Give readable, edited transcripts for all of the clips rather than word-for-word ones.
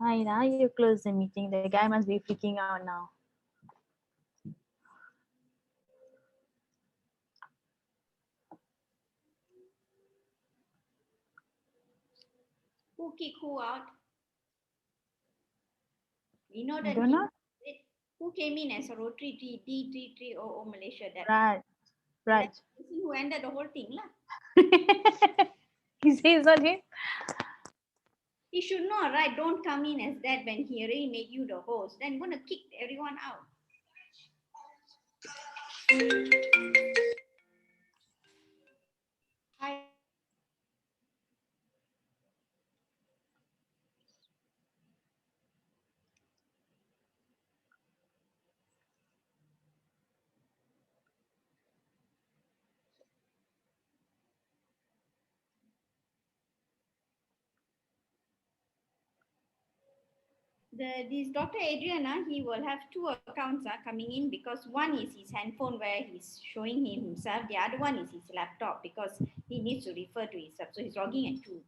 Hi, now you close the meeting. The guy must be freaking out now. Who kicked who out? You know I that don't know. who came in as a Rotary D3300 Malaysia that Raj. and that Raj. person who ended the whole thing lah. He says not him. He should know, right? Don't come in as that when he already made you the host. Then gonna kick everyone out. Hi. This Dr. Adriana, he will have two accounts coming in because one is his handphone where he's showing himself. The other one is his laptop because he needs to refer to himself. So he's logging at two.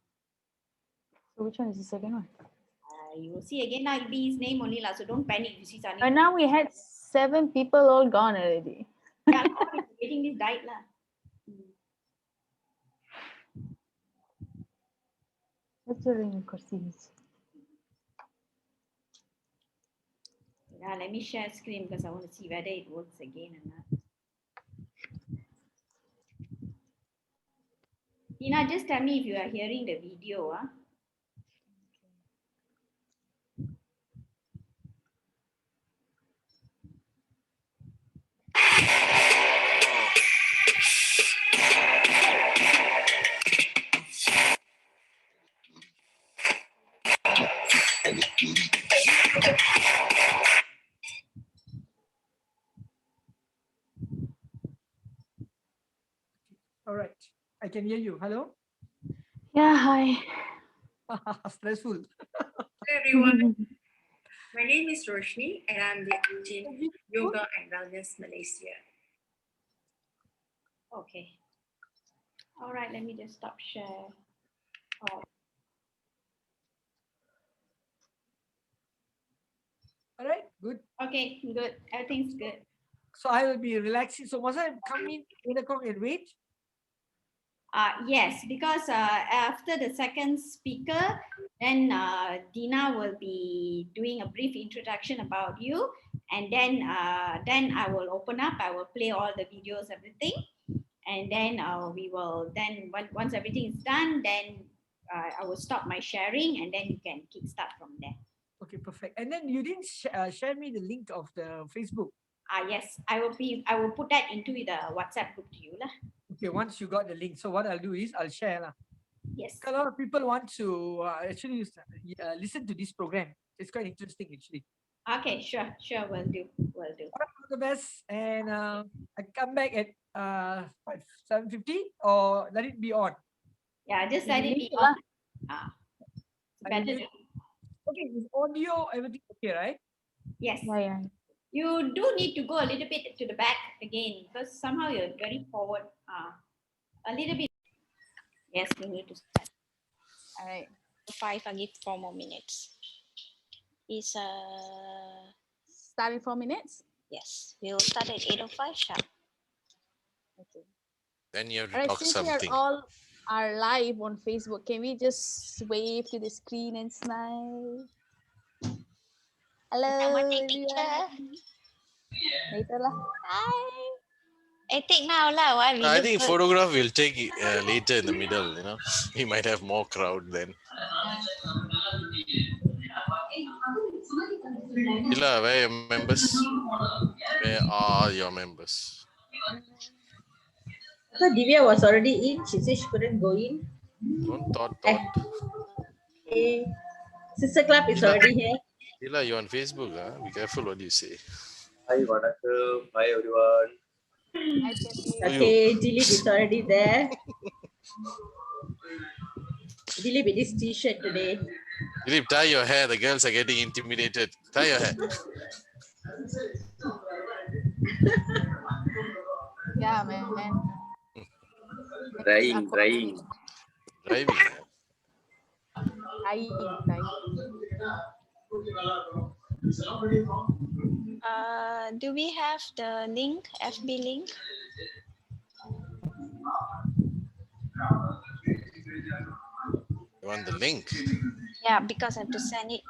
So which one is the second one? You will see again now. It'll be his name only lah. So don't panic if you see something. But now we had 7 people all gone already. Yeah, getting this died lah. What's the ring courses? Yeah, let me share screen because I want to see whether it works again or not. Tina, just tell me if you are hearing the video. All right. I can hear you. Hello? Yeah, hi. Stressful. Hello everyone, my name is Roshni and I'm the team Yoga and Wellness Malaysia. Okay. All right, let me just stop share. Oh. All right, good. Okay, good. Everything's good. So I will be relaxing. So must I come in 8 o'clock and wait? Yes, because after the second speaker, then Dina will be doing a brief introduction about you, and then I will open up. I will play all the videos, everything, and then we will then once everything is done, then I will stop my sharing, and then you can kickstart from there. Okay, perfect. And then you didn't share me the link of the Facebook. Yes, I will put that into the WhatsApp group to you lah. Okay, once you got the link. So what I'll do is I'll share lah. Yes. A lot of people want to actually listen to this program. It's quite interesting actually. Okay, sure, will do. All the best, and I come back at 7:50 or let it be on. Yeah, just let it be on. Better. Okay, is audio everything okay, right? Yes. Yeah. You do need to go a little bit to the back again because somehow you're very forward. A little bit. Yes, we need to start. All right. 5, I give 4 more minutes. Is Start in 4 minutes? yes, we'll start at 8:05 sharp. Okay. Then you have to All right, talk since something. we are all live on Facebook, can we just wave to the screen and smile? Hello, everyone. Later lah. Hi. I take now lah. Why we I look think good. photograph will take later in the middle, you know. We might have more crowd then. Ila, where are your members? Where are your members? So Divya was already in. She said she couldn't go in. Don't thought. Okay. Sister Club is Ila. already here. Ila, you're on Facebook, huh? Be careful what you say. Hi, Vanakkam. Hi, everyone. Okay, Dilip is already there. Dilip with this t-shirt today. Dilip, tie your hair. The girls are getting intimidated. Tie your hair. Yeah, man. Drying. Driving. Dying. Do we have the link, FB link? You want the link? Yeah, because I have to send it.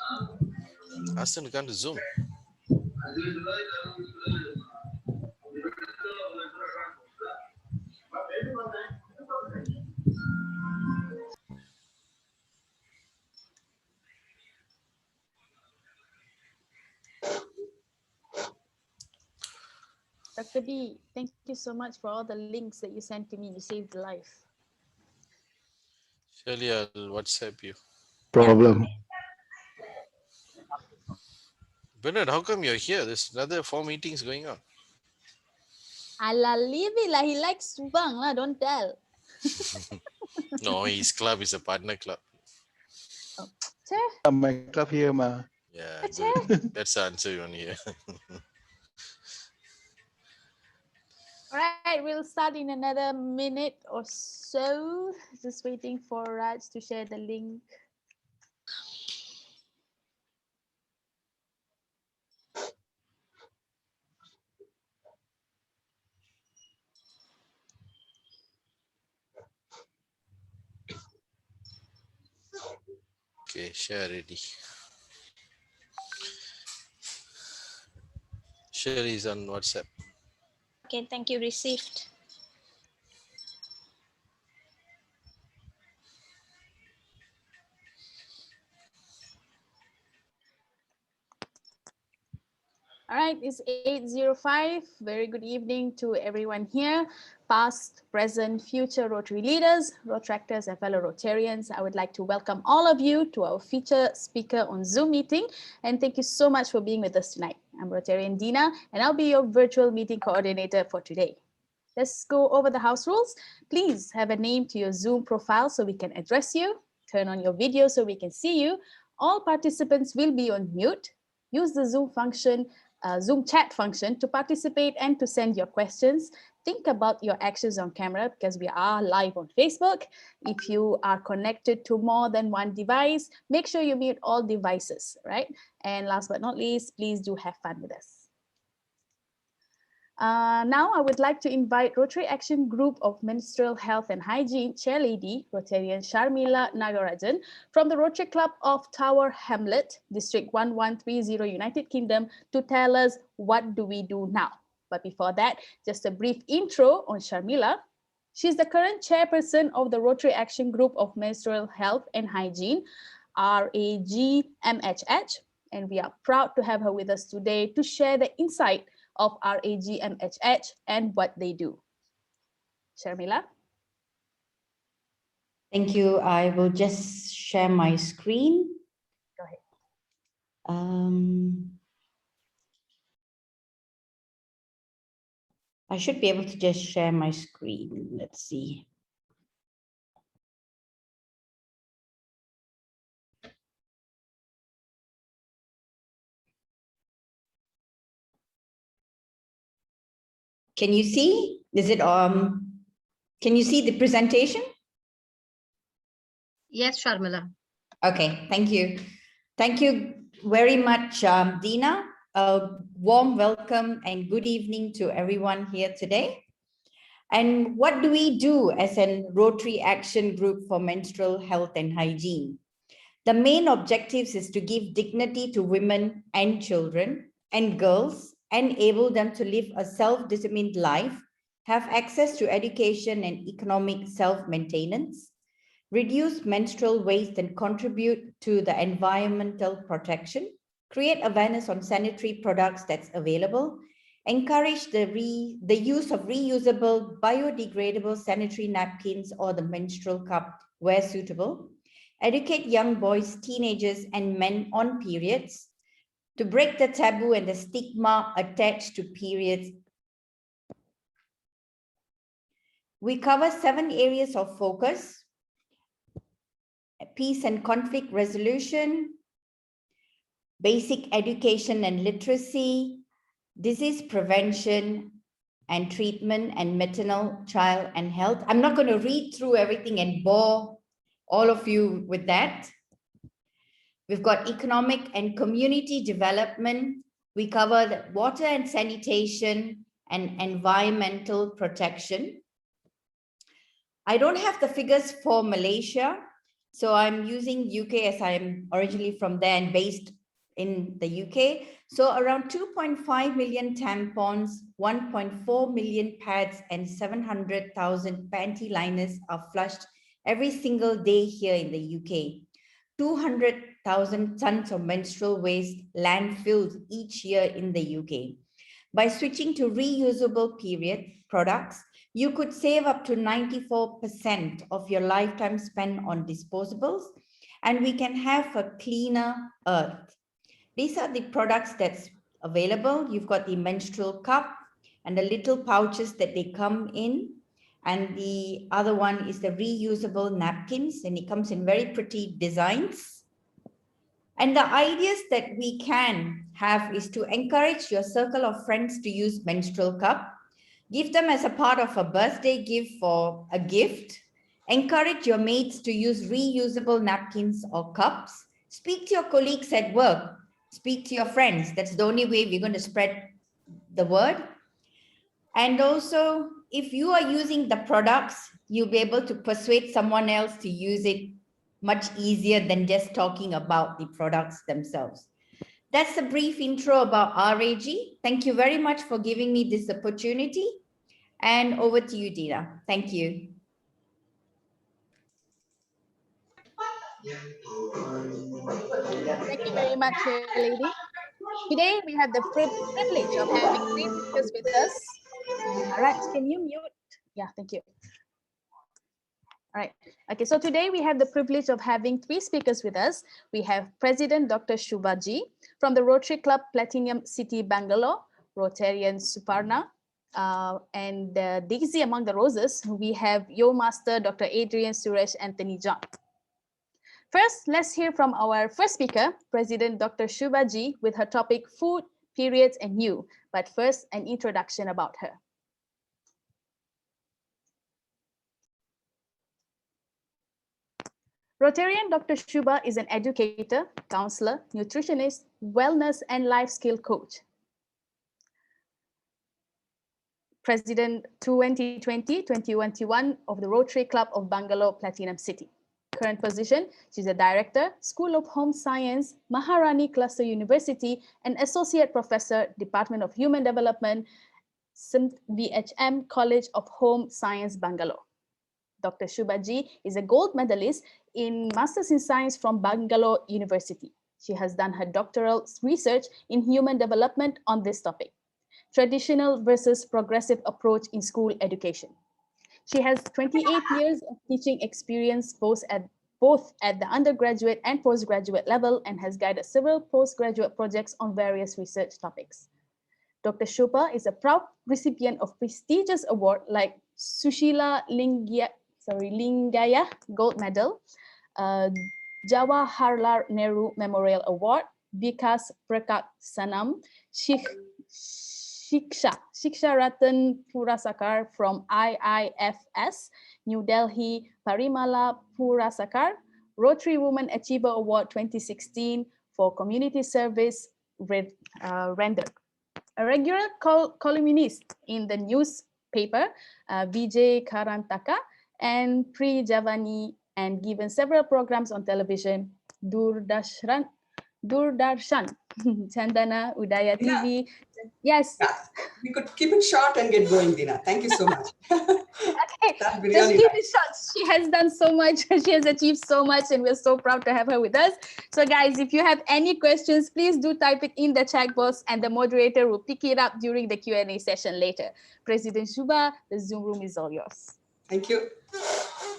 Ask them to come to Zoom. Dr. B, thank you so much for all the links that you sent to me. You saved the life. Surely I'll WhatsApp you. Problem. Bernard, how come you're here? There's another 4 meetings going on. Ala, leave it lah. He likes Subang lah. Don't tell. No, his club is a partner club. Che, My club here, ma. Yeah, che. good. That's the answer you want to hear. All right, we'll start in another minute or so. Just waiting for Raj to share the link. Okay, share already. Share is on WhatsApp. Okay, thank you. Received. All right, it's 8:05. Very good evening to everyone here, past, present, future Rotary leaders, Rotractors, and fellow Rotarians. I would like to welcome all of you to our feature speaker on Zoom meeting, and thank you so much for being with us tonight. I'm Rotarian Dina, and I'll be your virtual meeting coordinator for today. Let's go over the house rules. Please have a name to your Zoom profile so we can address you. Turn on your video so we can see you. All participants will be on mute. Use the Zoom function, Zoom chat function to participate and to send your questions. Think about your actions on camera because we are live on Facebook. If you are connected to more than one device, make sure you mute all devices, right? And last but not least, please do have fun with us. Now I would like to invite Rotary Action Group of Menstrual Health and Hygiene Chairlady, Rotarian Sharmila Nagarajan from the Rotary Club of Tower Hamlet, District 1130, United Kingdom, to tell us what do we do now. But before that, just a brief intro on Sharmila. She's the current chairperson of the Rotary Action Group of Menstrual Health and Hygiene, RAGMHH, and we are proud to have her with us today to share the insight of RAGMHH and what they do. Sharmila? Thank you. I will just share my screen. Go ahead. I should be able to just share my screen. Let's see. Can you see? Is it can you see the presentation? Yes, Sharmila. Okay, thank you. Thank you very much, Dina. A warm welcome and good evening to everyone here today. And what do we do as a Rotary Action Group for Menstrual Health and Hygiene? The main objectives is to give dignity to women and children and girls, enable them to live a self-determined life, have access to education and economic self-maintenance, reduce menstrual waste and contribute to the environmental protection, create awareness on sanitary products that's available, encourage the use of reusable, biodegradable sanitary napkins or the menstrual cup where suitable, educate young boys, teenagers, and men on periods, to break the taboo and the stigma attached to periods. We cover 7 areas of focus: peace and conflict resolution, basic education and literacy, disease prevention and treatment, and maternal, child, and health. I'm not going to read through everything and bore all of you with that. We've got economic and community development. We cover the water and sanitation and environmental protection. I don't have the figures for Malaysia, so I'm using UK as I'm originally from there and based in the UK. So around 2.5 million tampons, 1.4 million pads, and 700,000 panty liners are flushed every single day here in the UK. 200,000 tons of menstrual waste landfilled each year in the UK. By switching to reusable period products, you could save up to 94% of your lifetime spent on disposables, and we can have a cleaner earth. These are the products that's available. You've got the menstrual cup and the little pouches that they come in. And the other one is the reusable napkins, and it comes in very pretty designs. And the ideas that we can have is to encourage your circle of friends to use menstrual cup. Give them as a part of a birthday gift for a gift. Encourage your mates to use reusable napkins or cups. Speak to your colleagues at work. Speak to your friends. That's the only way we're going to spread the word. And also, if you are using the products, you'll be able to persuade someone else to use it much easier than just talking about the products themselves. That's a brief intro about RAG. Thank you very much for giving me this opportunity. And over to you, Dina. Thank you. Thank you very much, Chair Lady. Today, we have the privilege of having three speakers with us. Raj, can you mute? Yeah, thank you. All right. Okay, so today we have the privilege of having three speakers with us. We have President Dr. Shubhaji from the Rotary Club Platinum City, Bangalore, Rotarian Suparna, and Daisy among the roses. We have Yo Master Dr. Adrian Suresh Anthony John. First, let's hear from our first speaker, President Dr. Shubhaji, with her topic Food, Periods, and You. But first, an introduction about her. Rotarian Dr. Shubha is an educator, counselor, nutritionist, wellness, and life skill coach. President 2020-2021 of the Rotary Club of Bangalore Platinum City. Current position, she's a director, School of Home Science, Maharani Cluster University, and associate professor, Department of Human Development, VHM College of Home Science, Bangalore. Dr. Shubhaji is a gold medalist in Masters in Science from Bangalore University. She has done her doctoral research in human development on this topic, traditional versus progressive approach in school education. She has 28 years of teaching experience both at the undergraduate and postgraduate level and has guided several postgraduate projects on various research topics. Dr. Shubha is a proud recipient of prestigious awards like Sushila Lingaya Gold Medal, Jawaharlal Nehru Memorial Award, Vikas Prakaksanam, Shiksha Ratan Purasakar from IIFS, New Delhi Parimala Purasakar, Rotary Women Achiever Award 2016 for community service rendered. A regular columnist in the newspaper, Vijay Karantaka and Pri Javani, and given several programs on television, Doordarshan, Chandana, Udaya TV. Yes. Yeah, we could keep it short and get going, Dina. Thank you so much. Okay, Really just keep nice. it short. She has done so much. She has achieved so much, and we're so proud to have her with us. So guys, if you have any questions, please do type it in the chat box and the moderator will pick it up during the Q&A session later. President Shubha, the Zoom room is all yours. Thank you.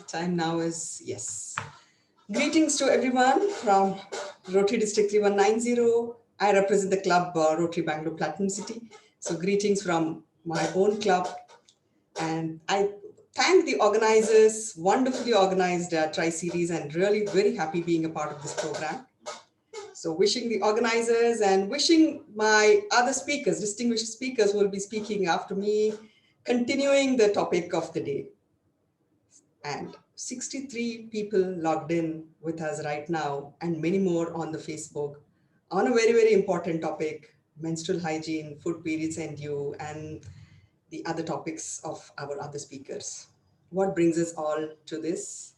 Time now is, yes. Greetings to everyone from Rotary District 3190. I represent the club Rotary Bangalore Platinum City. So greetings from my own club. And I thank the organizers, wonderfully organized Tri-Series, and really very happy being a part of this program. So wishing the organizers and wishing my other speakers, distinguished speakers who will be speaking after me, continuing the topic of the day. And 63 people logged in with us right now, and many more on the Facebook on a very, very important topic, menstrual hygiene, food periods and you, and the other topics of our other speakers. What brings us all to this?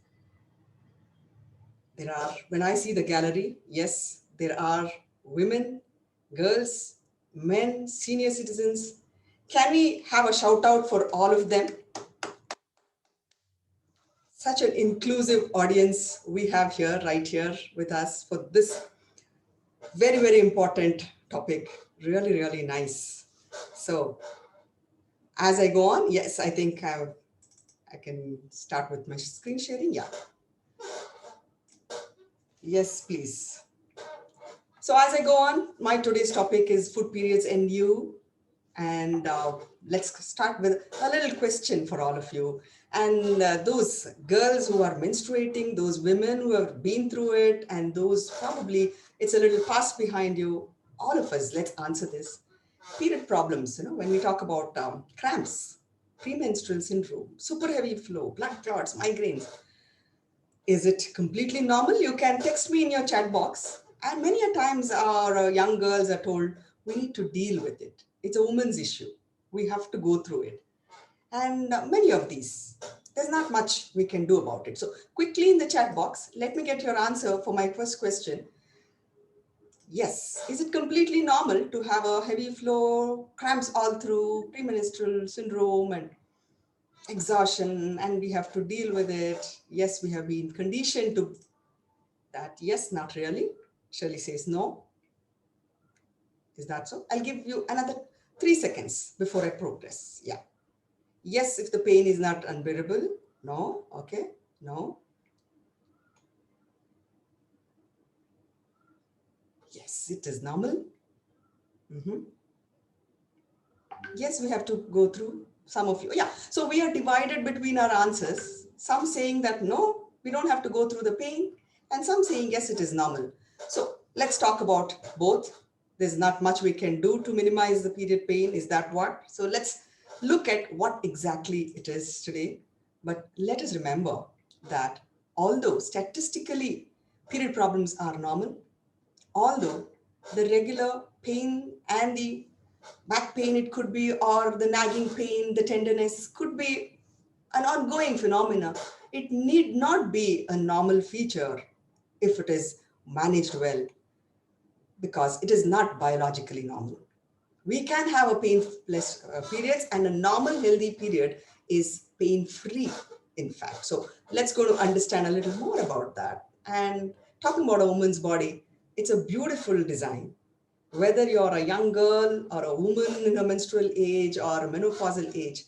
There are, when I see the gallery, yes, there are women, girls, men, senior citizens. Can we have a shout out for all of them? Such an inclusive audience we have here, right here with us for this very, very important topic. Really, really nice. So as I go on, yes, I think I can start with my screen sharing. Yeah. Yes, please. So as I go on, my today's topic is food periods and you. And let's start with a little question for all of you. And those girls who are menstruating, those women who have been through it, and those probably it's a little past behind you, all of us, let's answer this. Period problems, when we talk about cramps, premenstrual syndrome, super heavy flow, blood clots, migraines, is it completely normal? You can text me in your chat box. And many a times our young girls are told, we need to deal with it. It's a woman's issue. We have to go through it. And many of these, there's not much we can do about it. So quickly in the chat box, let me get your answer for my first question. Yes, is it completely normal to have a heavy flow, cramps all through, premenstrual syndrome and exhaustion, and we have to deal with it? Yes, we have been conditioned to that. Yes, not really. Shirley says no. Is that so? I'll give you another 3 seconds before I progress. Yeah. Yes, if the pain is not unbearable. No. Okay. No. Yes, it is normal. Yes, we have to go through. Some of you. Yeah. So we are divided between our answers. Some saying that no, we don't have to go through the pain. And some saying yes, it is normal. So let's talk about both. There's not much we can do to minimize the period pain. Is that what? So let's look at what exactly it is today. But let us remember that although statistically period problems are normal, although the regular pain and the back pain, it could be, or the nagging pain, the tenderness could be an ongoing phenomena. It need not be a normal feature if it is managed well, because it is not biologically normal. We can have a painless periods, and a normal healthy period is pain-free, in fact. So let's go to understand a little more about that. And talking about a woman's body, it's a beautiful design. Whether you're a young girl or a woman in a menstrual age or a menopausal age,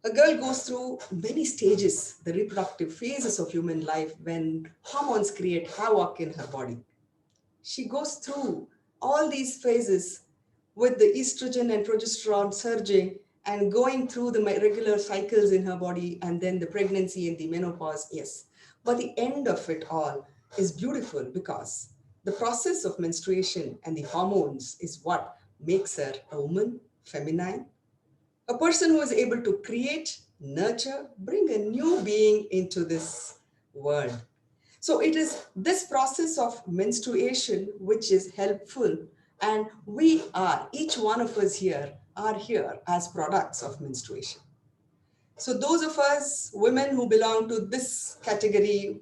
a girl goes through many stages, the reproductive phases of human life, when hormones create havoc in her body. She goes through all these phases with the estrogen and progesterone surging and going through the regular cycles in her body, and then the pregnancy and the menopause, yes. But the end of it all is beautiful, because the process of menstruation and the hormones is what makes her a woman, feminine, a person who is able to create, nurture, bring a new being into this world. So it is this process of menstruation which is helpful, and we are, each one of us here, are here as products of menstruation. So those of us, women who belong to this category,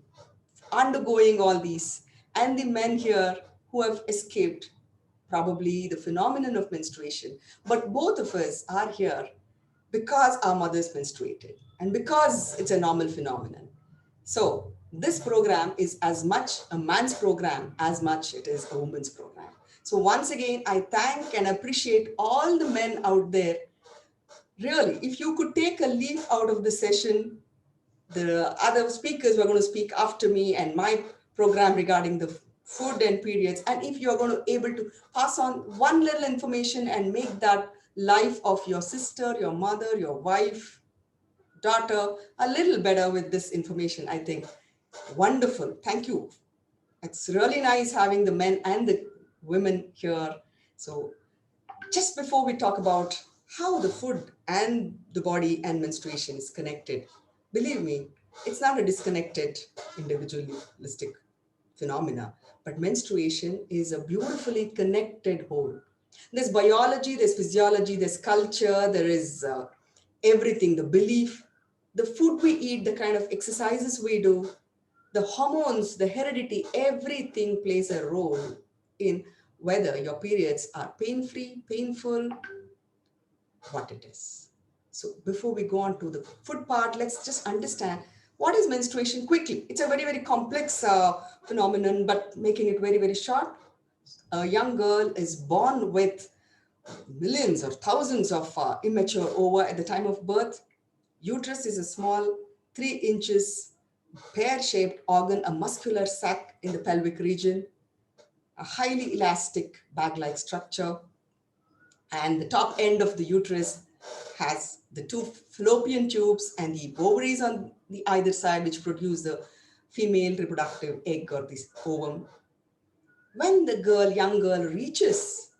undergoing all these, and the men here who have escaped probably the phenomenon of menstruation, but both of us are here because our mothers menstruated and because it's a normal phenomenon. So this program is as much a man's program as much it is a woman's program. So once again, I thank and appreciate all the men out there. Really, if you could take a leaf out of the session, the other speakers were going to speak after me and my program regarding the food and periods. And if you're going to able to pass on one little information and make that life of your sister, your mother, your wife, daughter, a little better with this information, I think, wonderful. Thank you. It's really nice having the men and the women here. So just before we talk about how the food and the body and menstruation is connected, Believe me, it's not a disconnected, individualistic phenomena, but menstruation is a beautifully connected whole. There's biology, there's physiology, there's culture, there is everything, the belief, the food we eat, the kind of exercises we do, the hormones, the heredity, everything plays a role in whether your periods are pain-free, painful, what it is. So before we go on to the food part, let's just understand what is menstruation quickly. It's a very, very complex phenomenon, but making it very, very short. A young girl is born with millions or thousands of immature ova at the time of birth. Uterus is a small 3 inches pear-shaped organ, a muscular sac in the pelvic region, a highly elastic bag-like structure, and the top end of the uterus has the two fallopian tubes and the ovaries on the either side, which produce the female reproductive egg or this ovum. When the young girl reaches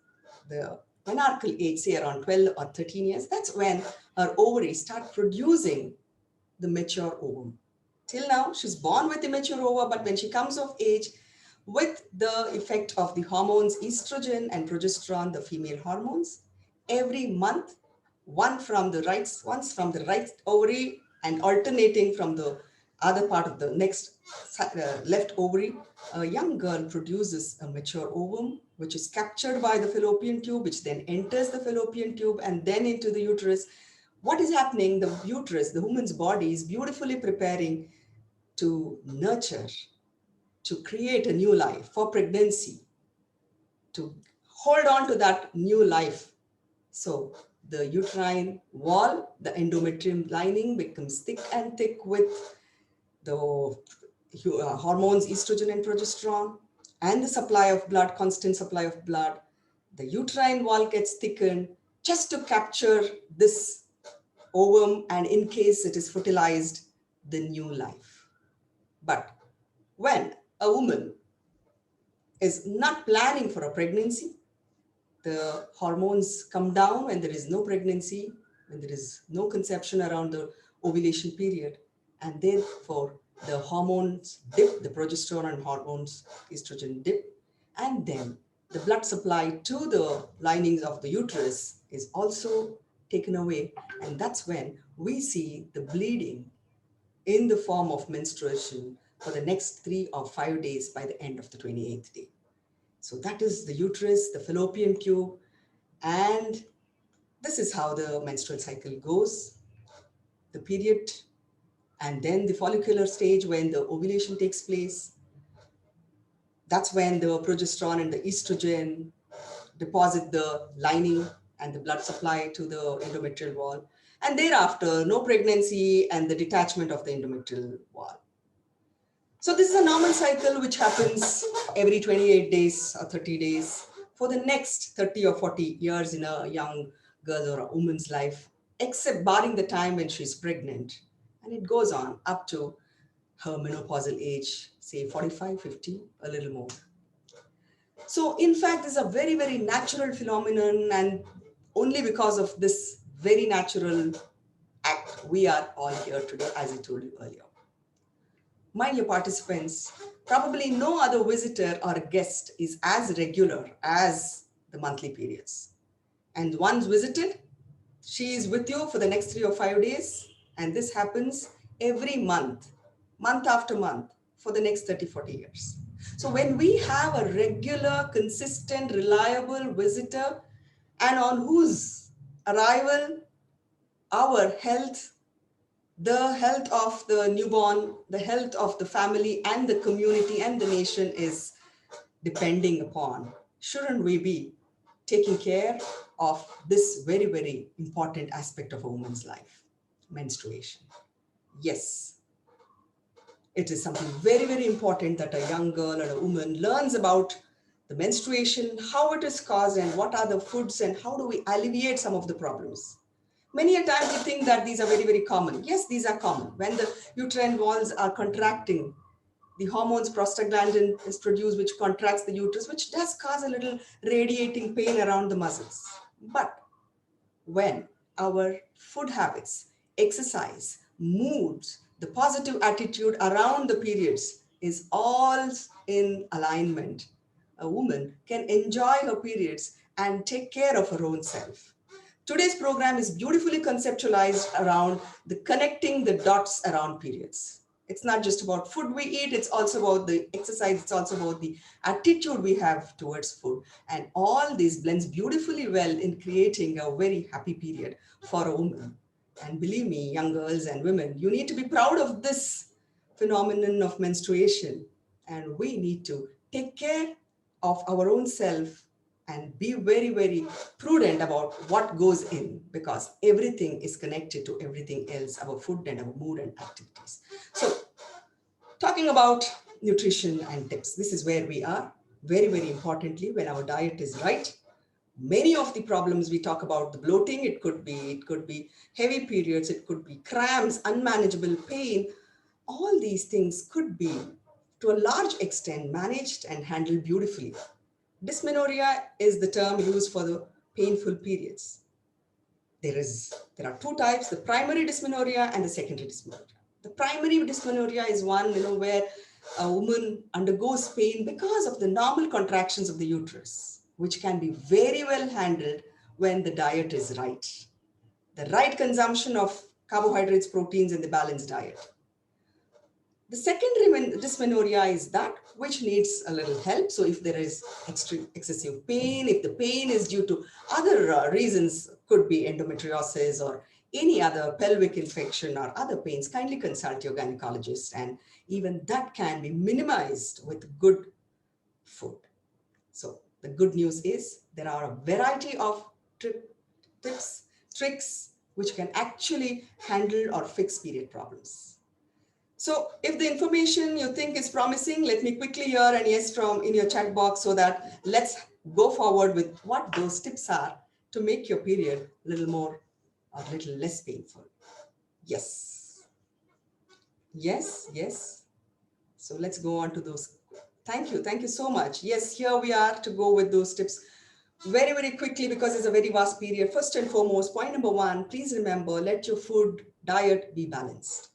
the menarchal age, say around 12 or 13 years, that's when her ovaries start producing the mature ovum. Till now, she's born with immature ova, but when she comes of age, with the effect of the hormones estrogen and progesterone, the female hormones, every month, once from the right ovary and alternating from the other part of the next left ovary, a young girl produces a mature ovum, which is captured by the fallopian tube, which then enters the fallopian tube and then into the uterus. What is happening? The uterus, the woman's body, is beautifully preparing to nurture, to create a new life for pregnancy, to hold on to that new life. So the uterine wall, the endometrium lining becomes thick and thick with the hormones, estrogen and progesterone, and the supply of blood, constant supply of blood. The uterine wall gets thickened just to capture this ovum, and in case it is fertilized, the new life. But when a woman is not planning for a pregnancy, the hormones come down when there is no pregnancy, when there is no conception around the ovulation period, and therefore the hormones dip, the progesterone and hormones, estrogen dip, and then the blood supply to the linings of the uterus is also taken away, and that's when we see the bleeding in the form of menstruation for the next 3 or 5 days by the end of the 28th day. So that is the uterus, the fallopian tube, and this is how the menstrual cycle goes. The period, and then the follicular stage when the ovulation takes place. That's when the progesterone and the estrogen deposit the lining and the blood supply to the endometrial wall. And thereafter, no pregnancy and the detachment of the endometrial wall. So this is a normal cycle which happens every 28 days or 30 days for the next 30 or 40 years in a young girl or a woman's life, except barring the time when she's pregnant. And it goes on up to her menopausal age, say 45, 50, a little more. So in fact, this is a very, very natural phenomenon, and only because of this very natural act, we are all here today, as I told you earlier. My dear participants, probably no other visitor or guest is as regular as the monthly periods. And once visited, she is with you for the next 3 or 5 days. And this happens every month, month after month, for the next 30, 40 years. So when we have a regular, consistent, reliable visitor, and on whose arrival our health, the health of the newborn, the health of the family and the community and the nation is depending upon, shouldn't we be taking care of this very, very important aspect of a woman's life, menstruation? Yes, it is something very, very important that a young girl or a woman learns about the menstruation, how it is caused and what are the foods and how do we alleviate some of the problems. Many a time we think that these are very, very common. Yes, these are common. When the uterine walls are contracting, the hormones prostaglandin is produced, which contracts the uterus, which does cause a little radiating pain around the muscles. But when our food habits, exercise, moods, The positive attitude around the periods is all in alignment. A woman can enjoy her periods and take care of her own self. Today's program is beautifully conceptualized around the connecting the dots around periods. It's not just about food we eat, it's also about the exercise, it's also about the attitude we have towards food. And all this blends beautifully well in creating a very happy period for a woman. And believe me, young girls and women, you need to be proud of this phenomenon of menstruation. And we need to take care of our own self and be very, very prudent about what goes in, because everything is connected to everything else, our food and our mood and activities. So talking about nutrition and tips, this is where we are. Very, very importantly, when our diet is right, many of the problems we talk about, the bloating, it could be heavy periods, it could be cramps, unmanageable pain, all these things could be to a large extent managed and handled beautifully. Dysmenorrhea is the term used for the painful periods. There are two types, the primary dysmenorrhea and the secondary dysmenorrhea. The primary dysmenorrhea is one, where a woman undergoes pain because of the normal contractions of the uterus, which can be very well handled when the diet is right. The right consumption of carbohydrates, proteins, and the balanced diet. The secondary dysmenorrhea is that which needs a little help. So if there is extreme excessive pain, if the pain is due to other reasons, could be endometriosis or any other pelvic infection or other pains, kindly consult your gynecologist, and even that can be minimized with good food. So the good news is there are a variety of tips, tricks, which can actually handle or fix period problems. So if the information you think is promising, let me quickly hear an yes from in your chat box, so that let's go forward with what those tips are to make your period a little more or a little less painful. Yes. Yes, yes. So let's go on to those. Thank you. Thank you so much. Yes, here we are to go with those tips very, very quickly, because it's a very vast period. First and foremost, point number one, please remember, let your food diet be balanced.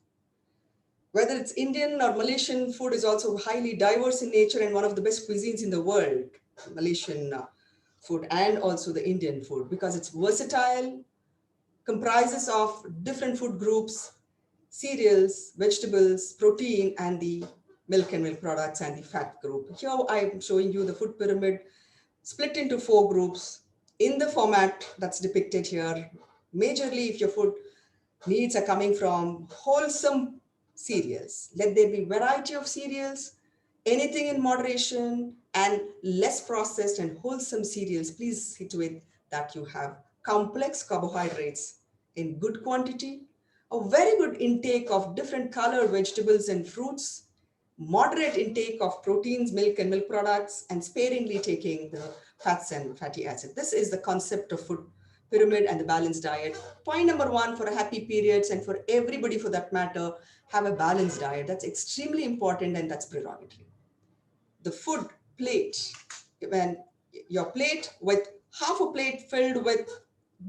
Whether it's Indian or Malaysian, food is also highly diverse in nature and one of the best cuisines in the world, Malaysian food and also the Indian food, because it's versatile, comprises of different food groups, cereals, vegetables, protein, and the milk and milk products and the fat group. Here I'm showing you the food pyramid split into 4 groups in the format that's depicted here. Majorly, if your food needs are coming from wholesome cereals. Let there be variety of cereals, anything in moderation, and less processed and wholesome cereals. Please see to it that you have complex carbohydrates in good quantity, a very good intake of different colored vegetables and fruits, moderate intake of proteins, milk and milk products, and sparingly taking the fats and fatty acids. This is the concept of food pyramid and the balanced diet. Point number one for a happy periods, and for everybody for that matter, have a balanced diet. That's extremely important, and that's prerogative. The food plate, when your plate with half a plate filled with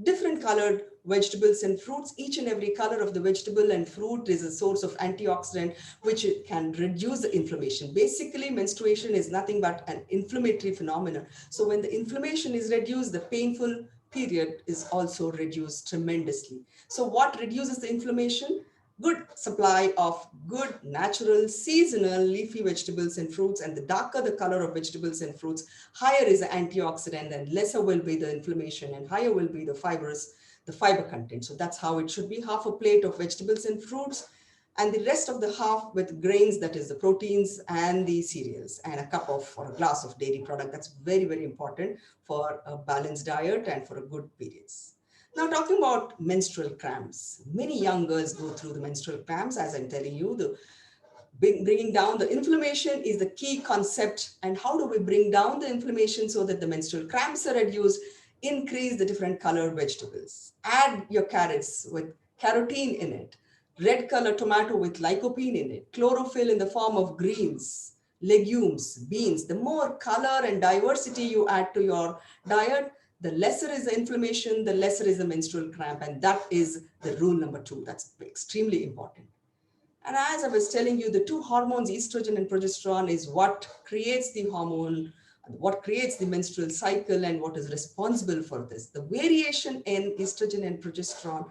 different colored vegetables and fruits, each and every color of the vegetable and fruit is a source of antioxidant, which can reduce the inflammation. Basically, menstruation is nothing but an inflammatory phenomenon. So when the inflammation is reduced, the painful period is also reduced tremendously. So what reduces the inflammation? Good supply of good, natural, seasonal leafy vegetables and fruits. And the darker the color of vegetables and fruits, higher is the antioxidant and lesser will be the inflammation and higher will be the fiber content. So that's how it should be. Half a plate of vegetables and fruits, and the rest of the half with grains, that is the proteins and the cereals, and a cup of or a glass of dairy product. That's very, very important for a balanced diet and for a good periods. Now, talking about menstrual cramps, many young girls go through the menstrual cramps. As I'm telling you, the bringing down the inflammation is the key concept. And how do we bring down the inflammation so that the menstrual cramps are reduced? Increase the different colored vegetables. Add your carrots with carotene in it. Red color tomato with lycopene in it. Chlorophyll in the form of greens, legumes, beans. The more color and diversity you add to your diet, the lesser is the inflammation, the lesser is the menstrual cramp. And that is the rule number 2. That's extremely important. And as I was telling you, the two hormones, estrogen and progesterone, is what creates the hormone, what creates the menstrual cycle, and what is responsible for this. The variation in estrogen and progesterone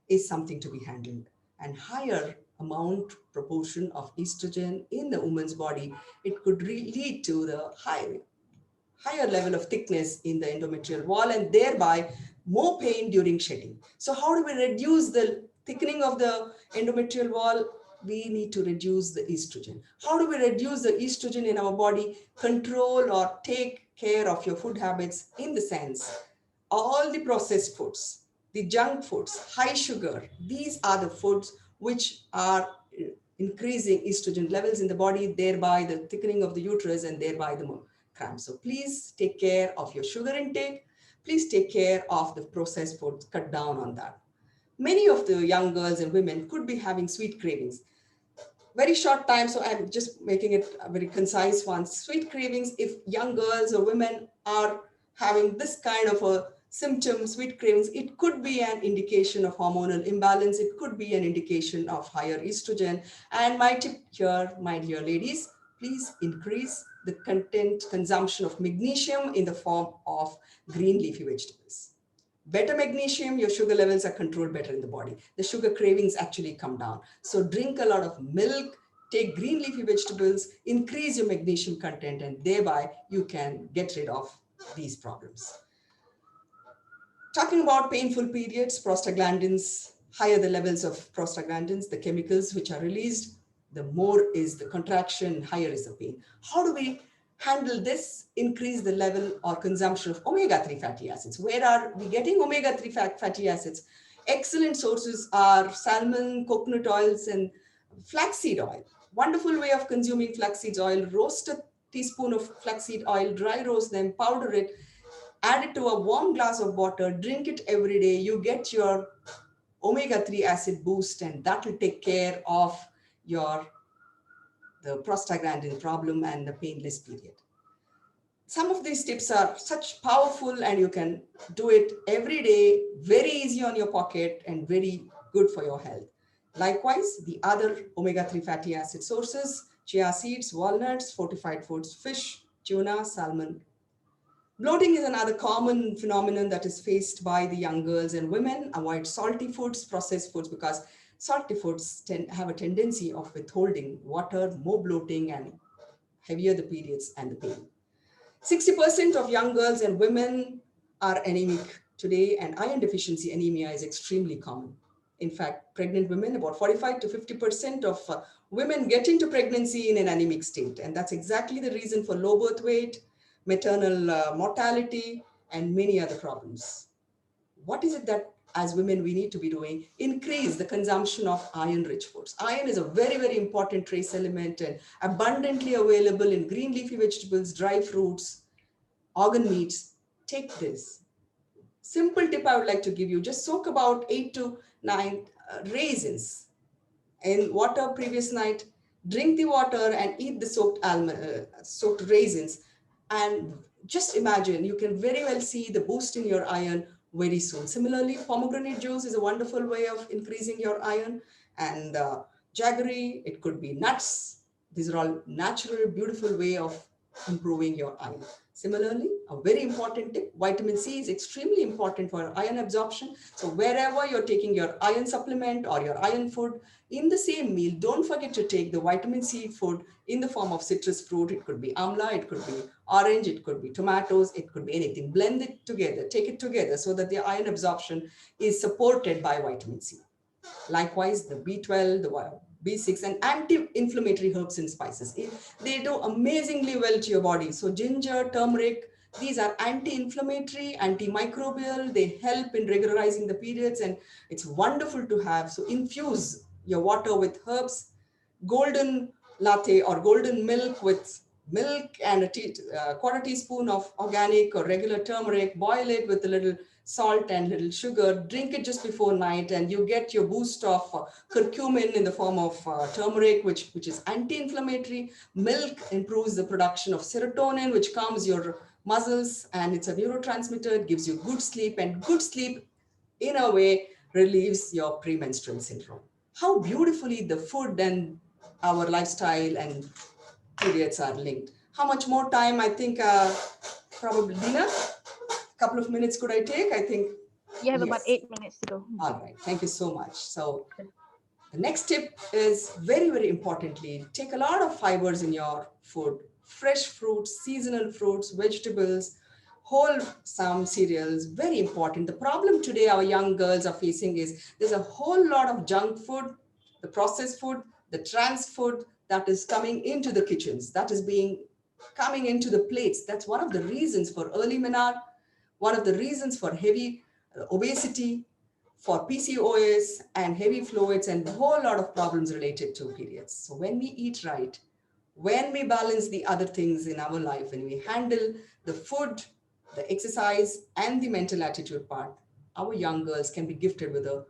is something to be handled. And higher amount proportion of estrogen in the woman's body, it could lead to the higher level of thickness in the endometrial wall and thereby more pain during shedding. So how do we reduce the thickening of the endometrial wall? We need to reduce the estrogen. How do we reduce the estrogen in our body? Control or take care of your food habits, in the sense all the processed foods, the junk foods, high sugar, these are the foods which are increasing estrogen levels in the body, thereby the thickening of the uterus and thereby the cramps. So please take care of your sugar intake. Please take care of the processed foods, cut down on that. Many of the young girls and women could be having sweet cravings. Very short time, so I'm just making it a very concise one. Sweet cravings, if young girls or women are having this kind of a symptom, sweet cravings, it could be an indication of hormonal imbalance. It could be an indication of higher estrogen. And my tip here, my dear ladies, please increase the consumption of magnesium in the form of green leafy vegetables. Better magnesium, your sugar levels are controlled better in the body. The sugar cravings actually come down. So drink a lot of milk, take green leafy vegetables, increase your magnesium content, and thereby you can get rid of these problems. Talking about painful periods, prostaglandins, higher the levels of prostaglandins, the chemicals which are released, the more is the contraction, higher is the pain. How do we handle this? Increase the level or consumption of omega-3 fatty acids. Where are we getting omega-3 fatty acids? Excellent sources are salmon, coconut oils, and flaxseed oil. Wonderful way of consuming flaxseed oil. Roast a teaspoon of flaxseed oil, dry roast them, powder it, add it to a warm glass of water, drink it every day. You get your omega-3 acid boost, and that will take care of the prostaglandin problem and the painless period. Some of these tips are such powerful, and you can do it every day, very easy on your pocket and very good for your health. Likewise, the other omega-3 fatty acid sources, chia seeds, walnuts, fortified foods, fish, tuna, salmon. Bloating is another common phenomenon that is faced by the young girls and women. Avoid salty foods, processed foods, because salty foods have a tendency of withholding water, more bloating, and heavier the periods and the pain. 60% of young girls and women are anemic today, and iron deficiency anemia is extremely common. In fact, pregnant women, about 45 to 50% of women get into pregnancy in an anemic state. And that's exactly the reason for low birth weight, maternal mortality, and many other problems. What is it that as women we need to be doing? Increase the consumption of iron-rich foods. Iron is a very, very important trace element and abundantly available in green leafy vegetables, dry fruits, organ meats. Take this. Simple tip I would like to give you, just soak about 8 to 9 raisins in water previous night, drink the water and eat the soaked raisins. And just imagine, you can very well see the boost in your iron very soon. Similarly, pomegranate juice is a wonderful way of increasing your iron, and jaggery, it could be nuts. These are all natural, beautiful way of improving your iron. Similarly, a very important tip, vitamin C is extremely important for iron absorption. So wherever you're taking your iron supplement or your iron food, in the same meal, don't forget to take the vitamin C food in the form of citrus fruit. It could be amla, it could be orange, it could be tomatoes, it could be anything. Blend it together, take it together so that the iron absorption is supported by vitamin C. Likewise, the B12, the B6, and anti-inflammatory herbs and spices. They do amazingly well to your body. So ginger, turmeric, these are anti-inflammatory, antimicrobial. They help in regularizing the periods, and it's wonderful to have. So infuse your water with herbs, golden latte or golden milk with milk and a quarter teaspoon of organic or regular turmeric, boil it with a little salt and little sugar, drink it just before night, and you get your boost of curcumin in the form of turmeric, which is anti-inflammatory. Milk improves the production of serotonin, which calms your muscles, and it's a neurotransmitter. It gives you good sleep, and good sleep in a way relieves your premenstrual syndrome. how beautifully the food and our lifestyle and periods are linked. How much more time? I think probably Dina, a couple of minutes could I take? I think You have about yes. 8 minutes to go. All right. Thank you so much. So the next tip is very, very importantly, take a lot of fibers in your food. Fresh fruits, seasonal fruits, vegetables, wholesome cereals, very important. The problem today our young girls are facing is there's a whole lot of junk food, the processed food, the trans food that is coming into the kitchens, that is coming into the plates. That's one of the reasons for early menarche, one of the reasons for heavy obesity, for PCOS and heavy fluids and a whole lot of problems related to periods. So when we eat right, when we balance the other things in our life, when we handle the food, the exercise, and the mental attitude part, our young girls can be gifted with a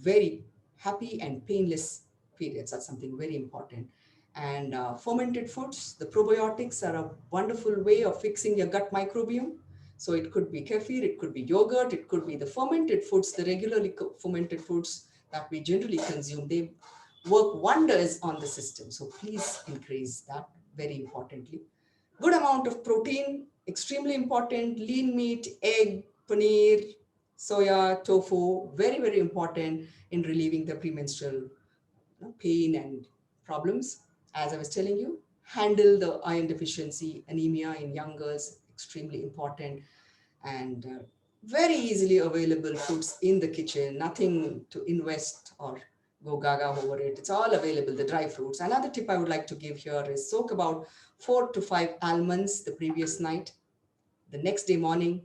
very happy and painless periods. That's something very important. And fermented foods, the probiotics are a wonderful way of fixing your gut microbiome. So it could be kefir, it could be yogurt, it could be the fermented foods, the regularly fermented foods that we generally consume. They work wonders on the system. So please increase that very importantly. Good amount of protein, extremely important. Lean meat, egg, paneer, soya, tofu, very, very important in relieving the premenstrual pain and problems. As I was telling you, handle the iron deficiency, anemia in young girls, extremely important. And very easily available foods in the kitchen, nothing to invest or go gaga over it. It's all available, the dry fruits. Another tip I would like to give here is soak about 4 to 5 almonds the previous night. The next day morning,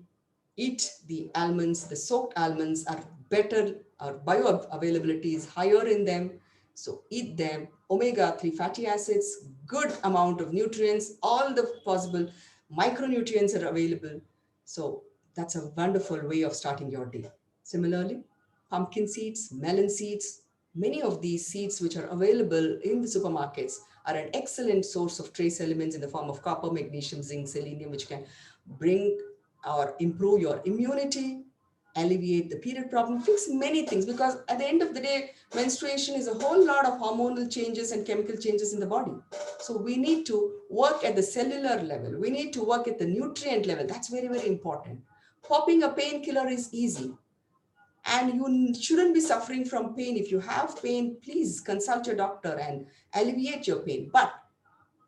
eat the almonds. The soaked almonds are better, our bioavailability is higher in them. So eat them. Omega-3 fatty acids, good amount of nutrients, all the possible micronutrients are available. So that's a wonderful way of starting your day. Similarly, pumpkin seeds, melon seeds, many of these seeds which are available in the supermarkets are an excellent source of trace elements in the form of copper, magnesium, zinc, selenium, which can bring or improve your immunity, alleviate the period problem, fix many things. Because at the end of the day, menstruation is a whole lot of hormonal changes and chemical changes in the body. So we need to work at the cellular level. We need to work at the nutrient level. That's very, very important. Popping a painkiller is easy. And you shouldn't be suffering from pain. If you have pain, please consult your doctor and alleviate your pain. But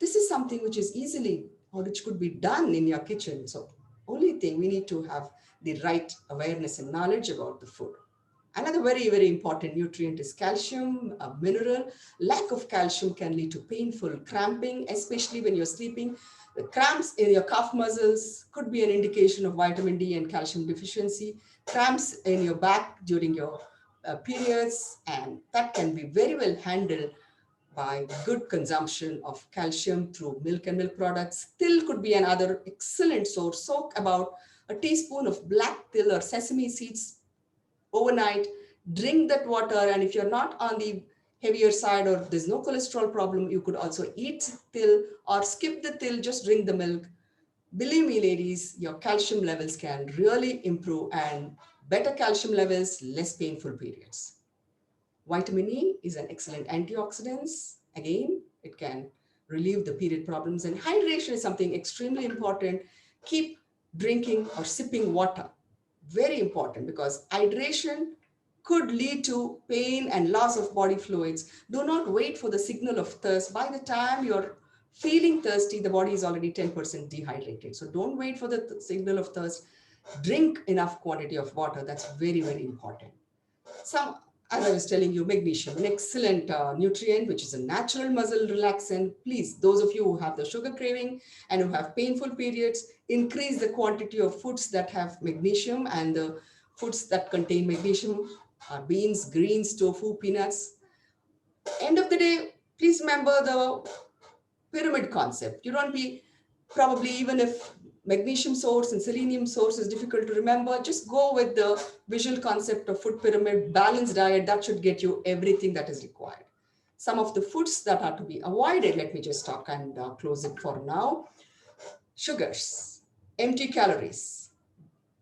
this is something which is easily or which could be done in your kitchen. So only thing we need to have the right awareness and knowledge about the food. Another very, very important nutrient is calcium, a mineral. Lack of calcium can lead to painful cramping, especially when you're sleeping. The cramps in your calf muscles could be an indication of vitamin D and calcium deficiency. Cramps in your back during your periods, and that can be very well handled by good consumption of calcium through milk and milk products. Till could be another excellent source. Soak about a teaspoon of black till or sesame seeds overnight. Drink that water, and if you're not on the heavier side or there's no cholesterol problem, you could also eat till or skip the till, just drink the milk. Believe me, ladies, your calcium levels can really improve, and better calcium levels, less painful periods. Vitamin E is an excellent antioxidant. Again, it can relieve the period problems. And hydration is something extremely important. Keep drinking or sipping water. Very important, because hydration could lead to pain and loss of body fluids. Do not wait for the signal of thirst. By the time you're feeling thirsty, the body is already 10% dehydrated. So don't wait for the signal of thirst. Drink enough quantity of water. That's very, very important. Some, as I was telling you, magnesium, an excellent nutrient, which is a natural muscle relaxant. Please, those of you who have the sugar craving and who have painful periods, increase the quantity of foods that have magnesium, and the foods that contain magnesium are beans, greens, tofu, peanuts. End of the day, please remember the pyramid concept. You don't be, probably even if magnesium source and selenium source is difficult to remember, just go with the visual concept of food pyramid, balanced diet. That should get you everything that is required. Some of the foods that are to be avoided, let me just talk and close it for now. Sugars, empty calories.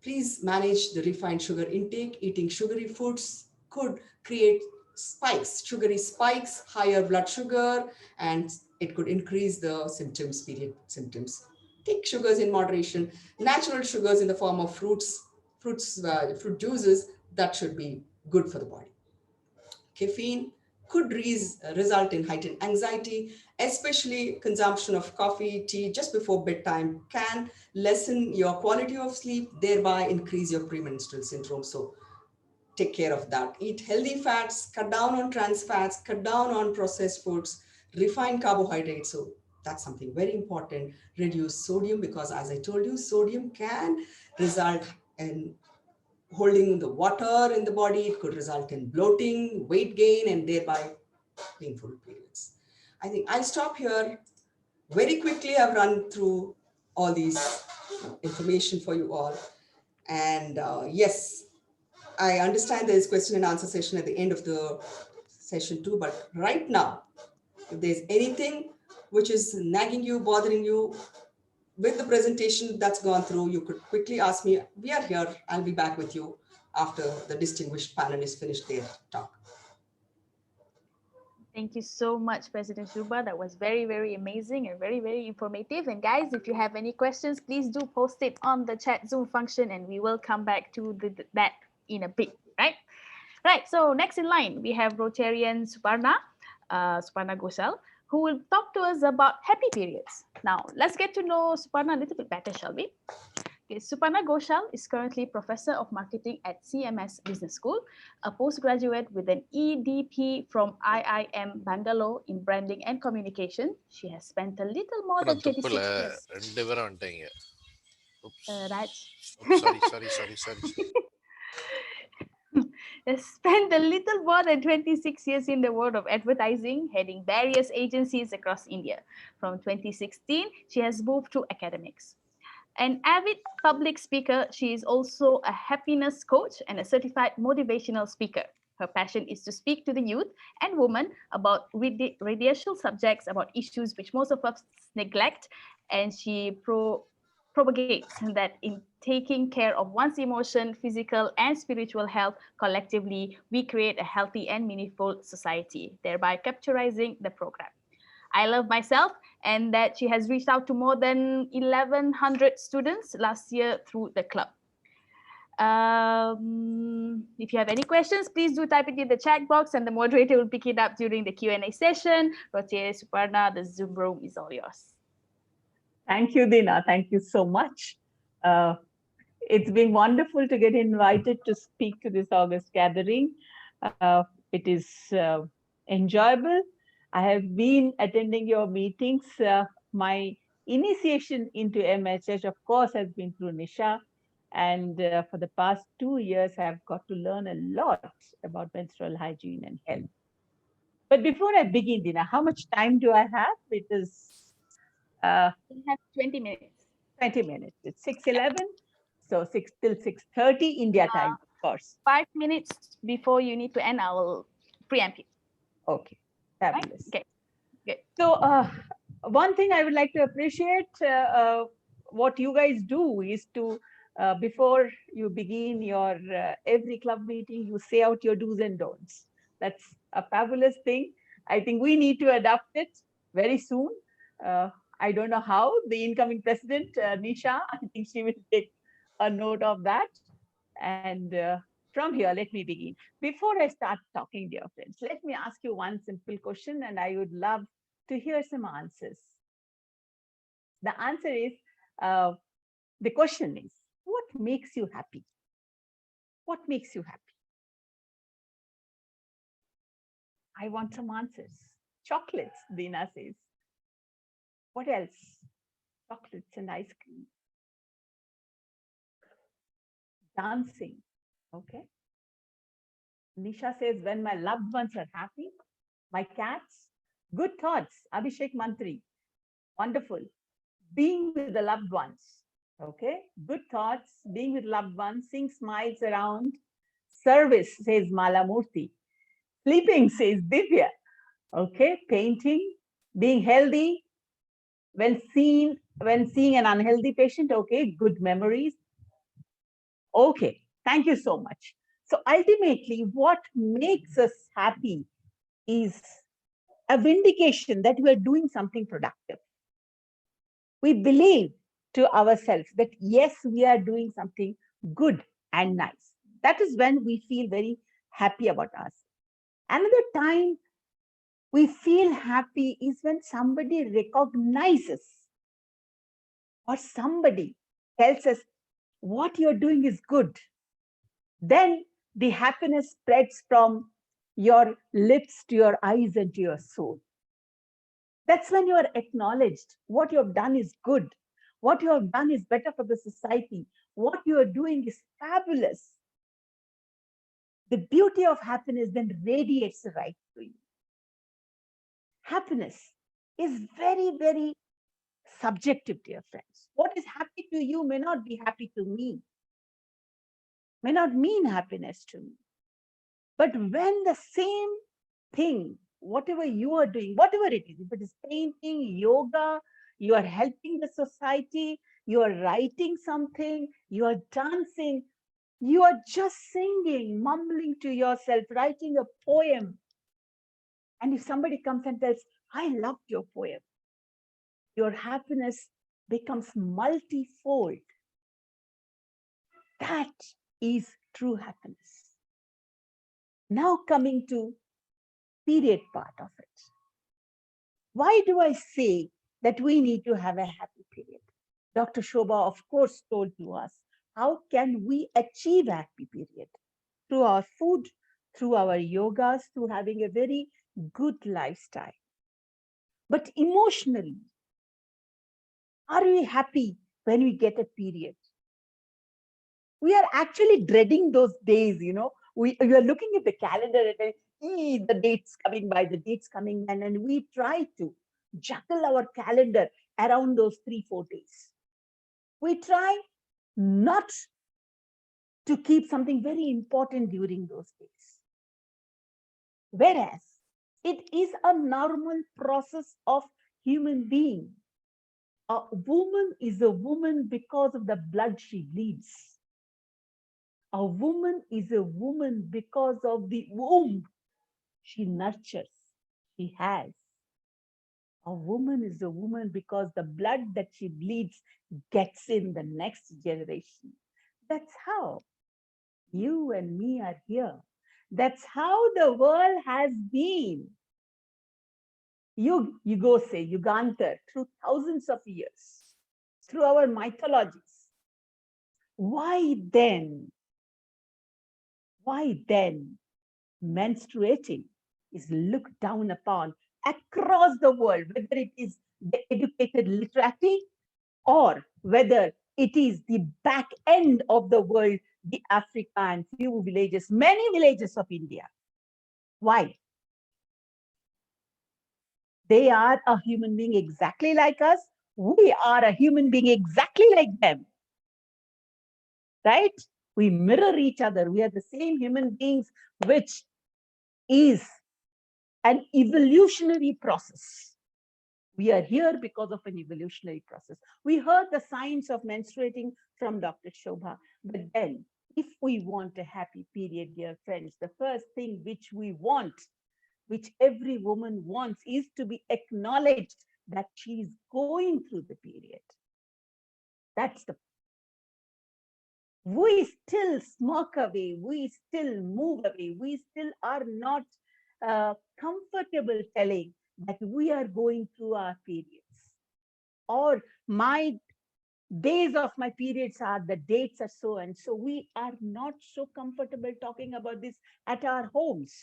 Please manage the refined sugar intake. Eating sugary foods could create spikes, sugary spikes, higher blood sugar, and it could increase the symptoms, period symptoms. Take sugars in moderation, natural sugars in the form of fruit juices, that should be good for the body. Caffeine could result in heightened anxiety, especially consumption of coffee, tea just before bedtime can lessen your quality of sleep, thereby increase your premenstrual syndrome. So take care of that. Eat healthy fats, cut down on trans fats, cut down on processed foods, refined carbohydrates. So that's something very important. Reduce sodium, because as I told you, sodium can result in holding the water in the body. It could result in bloating, weight gain, and thereby painful periods. I think I'll stop here. Very quickly, I've run through all these information for you all. And yes, I understand there is question and answer session at the end of the session too, but right now, if there's anything which is nagging you, bothering you with the presentation that's gone through, you could quickly ask me. We are here. I'll be back with you after the distinguished panelists finish their talk. Thank you so much, President Shubha. That was very, very amazing and very, very informative. And guys, if you have any questions, please do post it on the chat Zoom function, and we will come back to that in a bit, right? Right, so next in line, we have Rotarian Suparna Gosal, who will talk to us about happy periods. Now, let's get to know Suparna a little bit better, shall we? Okay, Suparna Ghoshal is currently Professor of Marketing at CMS Business School, a postgraduate with an EDP from IIM Bangalore in Branding and Communication. She has spent a little more than 26 years. Raj. Sorry. Has spent a little more than 26 years in the world of advertising, heading various agencies across India. From 2016, she has moved to academics. An avid public speaker, she is also a happiness coach and a certified motivational speaker. Her passion is to speak to the youth and women about radical subjects, about issues which most of us neglect, and she propagates that in taking care of one's emotion, physical and spiritual health, collectively, we create a healthy and meaningful society, thereby capturizing the program. I love myself, and that she has reached out to more than 1,100 students last year through the club. If you have any questions, please do type it in the chat box, and the moderator will pick it up during the Q&A session. Rotier Suparna, the Zoom room is all yours. Thank you, Dina. Thank you so much. It's been wonderful to get invited to speak to this August gathering. It is enjoyable. I have been attending your meetings. My initiation into MHH, of course, has been through Nisha. And for the past 2 years, I've got to learn a lot about menstrual hygiene and health. But before I begin, Dina, how much time do I have? Because we have 20 minutes. 20 minutes. It's 6:11, so 6 till 6:30 India time, of course. 5 minutes before you need to end, I will preempt you. Okay, fabulous. Right? Okay, good. So one thing I would like to appreciate, what you guys do is to, before you begin your every club meeting, you say out your do's and don'ts. That's a fabulous thing. I think we need to adopt it very soon. I don't know how the incoming president, Nisha, I think she will take a note of that. And from here, let me begin. Before I start talking, dear friends, let me ask you one simple question, and I would love to hear some answers. The answer is, the question is, what makes you happy? What makes you happy? I want some answers. Chocolates, Dina says. What else? Chocolates and ice cream. Dancing. Okay. Nisha says, when my loved ones are happy, my cats, good thoughts, Abhishek Mantri, wonderful. Being with the loved ones, okay? Good thoughts, being with loved ones, seeing smiles around. Service, says Mala Murthy. Sleeping, says Divya. Okay, painting, being healthy, when seeing an unhealthy patient, okay, good memories. Okay, thank you so much. So ultimately, what makes us happy is a vindication that we are doing something productive. We believe to ourselves that yes, we are doing something good and nice. That is when we feel very happy about us. Another time we feel happy is when somebody recognizes or somebody tells us what you're doing is good. Then the happiness spreads from your lips to your eyes and to your soul. That's when you are acknowledged. What you have done is good. What you have done is better for the society. What you are doing is fabulous. The beauty of happiness then radiates right through you. Happiness is very, very subjective, dear friends. What is happy to you may not be happy to me, may not mean happiness to me. But when the same thing, whatever you are doing, whatever it is, if it is painting, yoga, you are helping the society, you are writing something, you are dancing, you are just singing, mumbling to yourself, writing a poem. And if somebody comes and tells, I loved your poem, your happiness becomes multifold. That is true happiness. Now coming to period part of it. Why do I say that we need to have a happy period? Dr. Shobha, of course, told to us, how can we achieve a happy period? Through our food, through our yogas, through having a very good lifestyle. But emotionally, are we happy when we get a period? We are actually dreading those days, We are looking at the calendar and the date's coming by, the date's coming by, and we try to juggle our calendar around those 3-4 days. We try not to keep something very important during those days. Whereas it is a normal process of human being. A woman is a woman because of the blood she bleeds. A woman is a woman because of the womb she nurtures, she has. A woman is a woman because the blood that she bleeds gets in the next generation. That's how you and me are here. That's how the world has been. You go say, Yugantar, through thousands of years, through our mythologies. Why then menstruating is looked down upon across the world, whether it is the educated literati or whether it is the back end of the world, the Africa and few villages, many villages of India. Why? They are a human being exactly like us. We are a human being exactly like them. Right? We mirror each other. We are the same human beings, which is an evolutionary process. We are here because of an evolutionary process. We heard the science of menstruating from Dr. Shobha, but then if we want a happy period, dear friends, the first thing which we want, which every woman wants, is to be acknowledged that she is going through the period. That's the. We still smirk away, we still move away, we still are not comfortable telling that we are going through our periods. Or my days of my periods are, the dates are so and so. We are not so comfortable talking about this at our homes.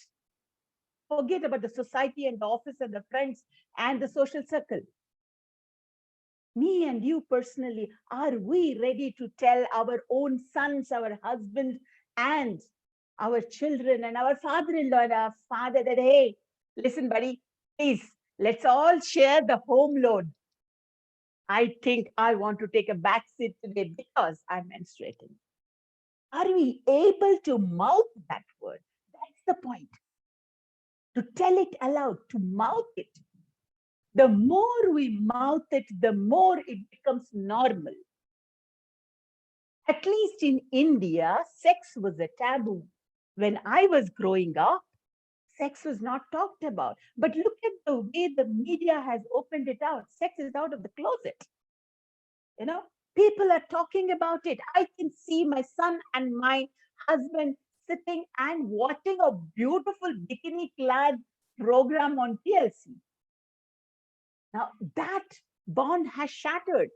Forget about the society and the office and the friends and the social circle. Me and you personally, are we ready to tell our own sons, our husband, and our children and our father-in-law and our father that, hey, listen, buddy, please, let's all share the home load. I think I want to take a back seat today because I'm menstruating. Are we able to mouth that word? That's the point. To tell it aloud, to mouth it. The more we mouth it, the more it becomes normal. At least in India, sex was a taboo. When I was growing up, sex was not talked about. But look at the way the media has opened it out. Sex is out of the closet. You know, people are talking about it. I can see my son and my husband sitting and watching a beautiful bikini clad program on TLC. Now that bond has shattered.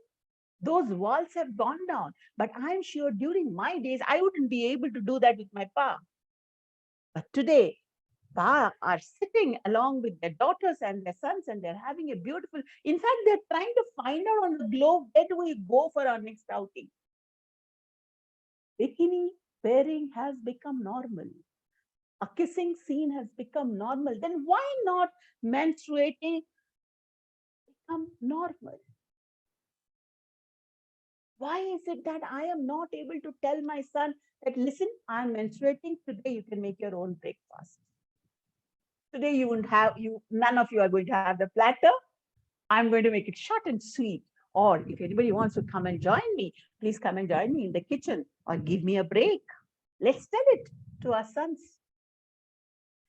Those walls have gone down. But I'm sure during my days, I wouldn't be able to do that with my pa. But today, pa are sitting along with their daughters and their sons, and they're having a beautiful. In fact, they're trying to find out on the globe where do we go for our next outing. Bikini wearing has become normal. A kissing scene has become normal. Then why not menstruating become normal? Why is it that I am not able to tell my son that, listen, I'm menstruating today, you can make your own breakfast. Today you won't have, none of you are going to have the platter. I'm going to make it short and sweet. Or if anybody wants to come and join me, please come and join me in the kitchen or give me a break. Let's tell it to our sons.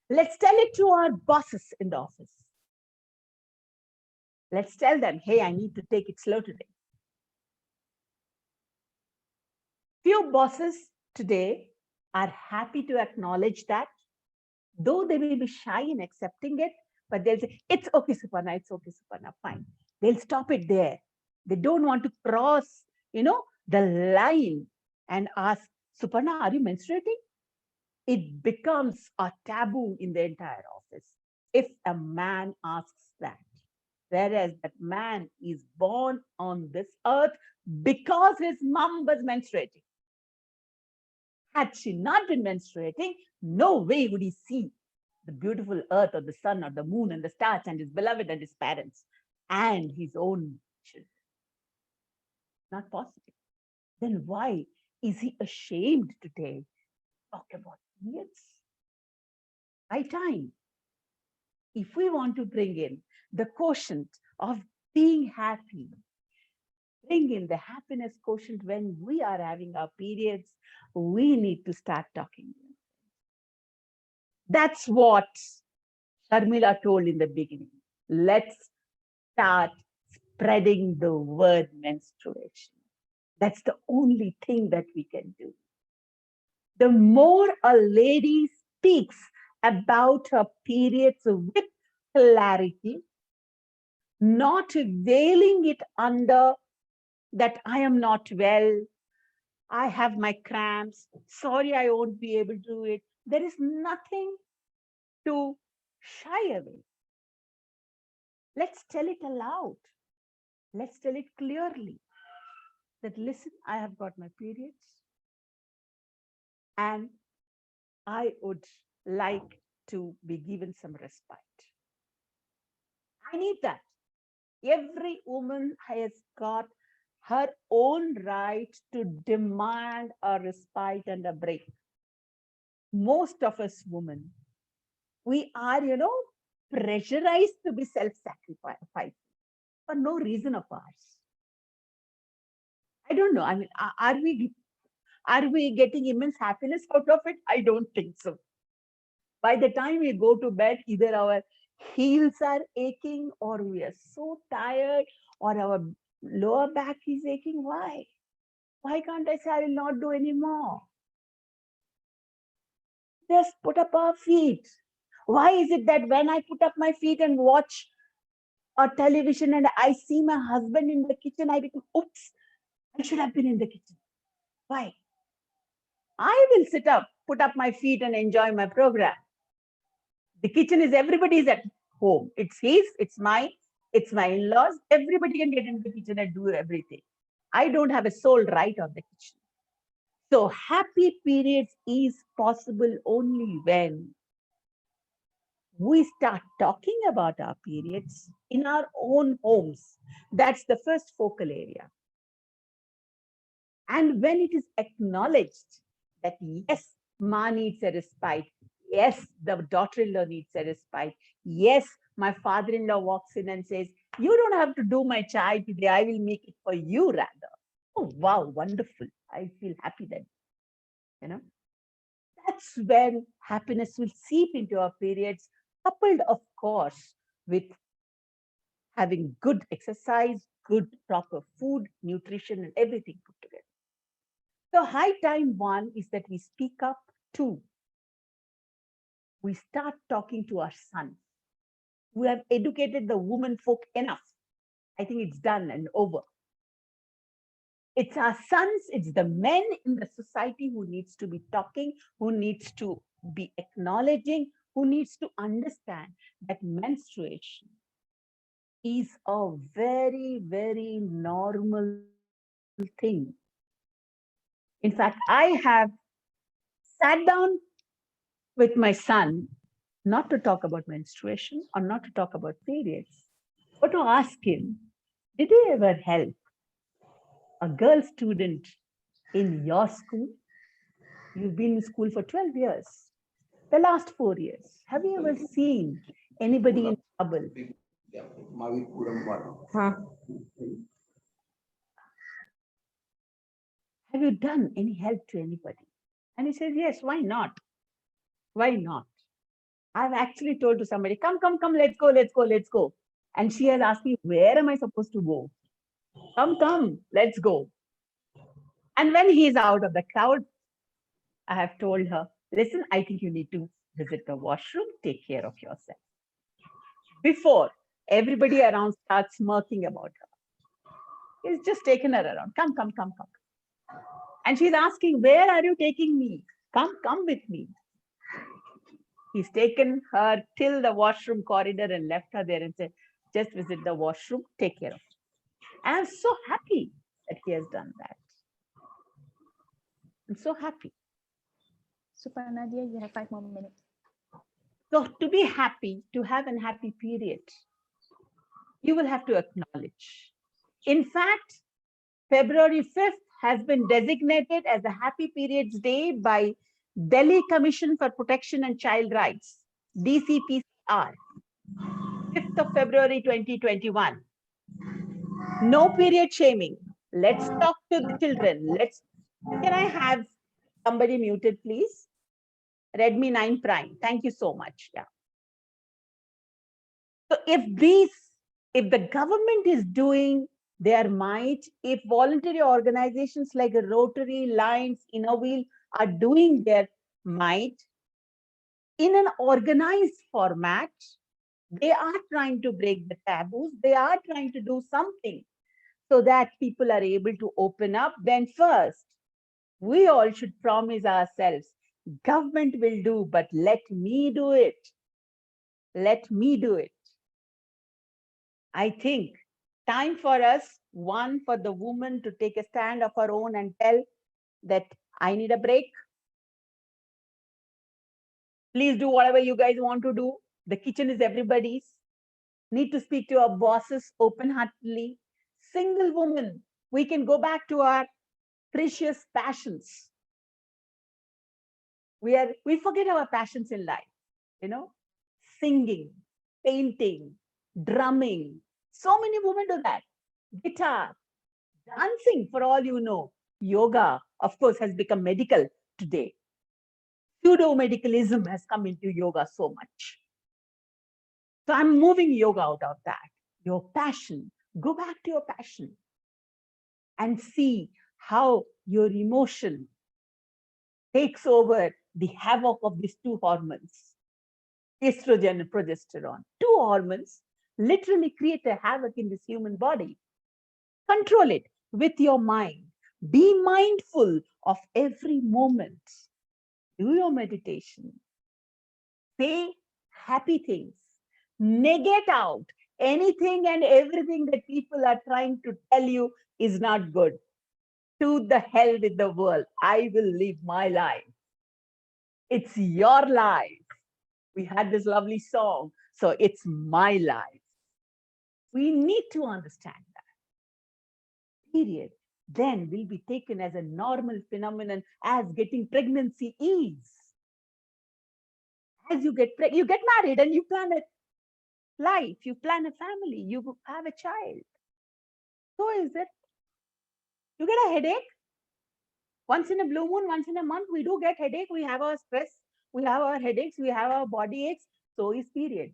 Let's tell it to our bosses in the office. Let's tell them, hey, I need to take it slow today. Few bosses today are happy to acknowledge that, though they may be shy in accepting it, but they'll say, it's okay, Suparna, it's okay, Suparna, fine. They'll stop it there. They don't want to cross, the line and ask, Suparna, are you menstruating? It becomes a taboo in the entire office if a man asks that. Whereas that man is born on this earth because his mom was menstruating. Had she not been menstruating, no way would he see the beautiful earth or the sun or the moon and the stars and his beloved and his parents and his own children. Not possible. Then why is he ashamed today to talk about periods? High time. If we want to bring in the quotient of being happy, bring in the happiness quotient when we are having our periods, we need to start talking. That's what Sharmila told in the beginning. Let's start spreading the word menstruation. That's the only thing that we can do. The more a lady speaks about her periods with clarity, not veiling it under that I am not well, I have my cramps, sorry, I won't be able to do it. There is nothing to shy away. Let's tell it aloud. Let's tell it clearly that, listen, I have got my periods and I would like to be given some respite. I need that. Every woman has got her own right to demand a respite and a break. Most of us women, we are, pressurized to be self-sacrificing for no reason of ours. I don't know. I mean, are we getting immense happiness out of it? I don't think so. By the time we go to bed, either our heels are aching or we are so tired or our lower back is aching. Why? Why can't I say I will not do anymore? Just put up our feet. Why is it that when I put up my feet and watch a television and I see my husband in the kitchen, I become, oops, I should have been in the kitchen. Why? I will sit up, put up my feet and enjoy my program. The kitchen is everybody's at home. It's his, it's my in-laws. Everybody can get into the kitchen and do everything. I don't have a sole right on the kitchen. So happy periods is possible only when we start talking about our periods in our own homes. That's the first focal area. And when it is acknowledged that, yes, ma needs a respite. Yes, the daughter-in-law needs a respite. Yes, my father-in-law walks in and says, you don't have to do my chai today. I will make it for you rather. Oh, wow, wonderful. I feel happy then. That's when happiness will seep into our periods, coupled, of course, with having good exercise, good proper food, nutrition, and everything put together. So high time one is that we speak up. Two, we start talking to our sons. We have educated the women folk enough. I think it's done and over. It's our sons, it's the men in the society who needs to be talking, who needs to be acknowledging, who needs to understand that menstruation is a very, very normal thing. In fact, I have sat down with my son not to talk about menstruation or not to talk about periods, but to ask him, did you ever help a girl student in your school? You've been in school for 12 years. The last 4 years, have you ever seen anybody in trouble? Huh? Have you done any help to anybody? And he says, yes, why not? Why not? I've actually told to somebody, come, come, come, let's go, let's go, let's go. And she has asked me, where am I supposed to go? Come, come, let's go. And when he's out of the crowd, I have told her, listen, I think you need to visit the washroom, take care of yourself. Before everybody around starts smirking about her, he's just taken her around. Come, come, come, come. And she's asking, where are you taking me? Come, come with me. He's taken her till the washroom corridor and left her there and said, just visit the washroom, take care of it. And I'm so happy that he has done that. I'm so happy. Super Nadia, you have 5 more minutes. So to be happy, to have an happy period, you will have to acknowledge. In fact, February 5th has been designated as a Happy Periods Day by Delhi Commission for Protection and Child Rights, DCPCR, 5th of February 2021. No period shaming. Let's talk to the children. Can I have somebody muted, please? Redmi 9 Prime. Thank you so much. Yeah. So if the government is doing their might, if voluntary organizations like Rotary, Lions, Inner Wheel are doing their might in an organized format, they are trying to break the taboos. They are trying to do something so that people are able to open up. Then first, we all should promise ourselves, government will do, but let me do it. Let me do it. I think time for us, one, for the woman to take a stand of her own and tell that I need a break. Please do whatever you guys want to do. The kitchen is everybody's. Need to speak to our bosses open-heartedly. Single woman, we can go back to our precious passions. We forget our passions in life, you know, singing, painting, drumming. So many women do that. Guitar, dancing, for all you know. Yoga, of course, has become medical today. Pseudo-medicalism has come into yoga so much. So I'm moving yoga out of that. Your passion, go back to your passion and see how your emotion takes over the havoc of these two hormones, estrogen and progesterone. Two hormones literally create a havoc in this human body. Control it with your mind. Be mindful of every moment. Do your meditation. Say happy things. Negate out anything and everything that people are trying to tell you is not good. To the hell with the world. I will live my life. It's your life. We had this lovely song. So it's my life. We need to understand that. Period. Then will be taken as a normal phenomenon as getting pregnancy is. As you get married and you plan a life, you plan a family, you have a child. So is it. You get a headache, Once in a blue moon, once in a month, we do get headache. We have our stress. We have our headaches. We have our body aches. So is period.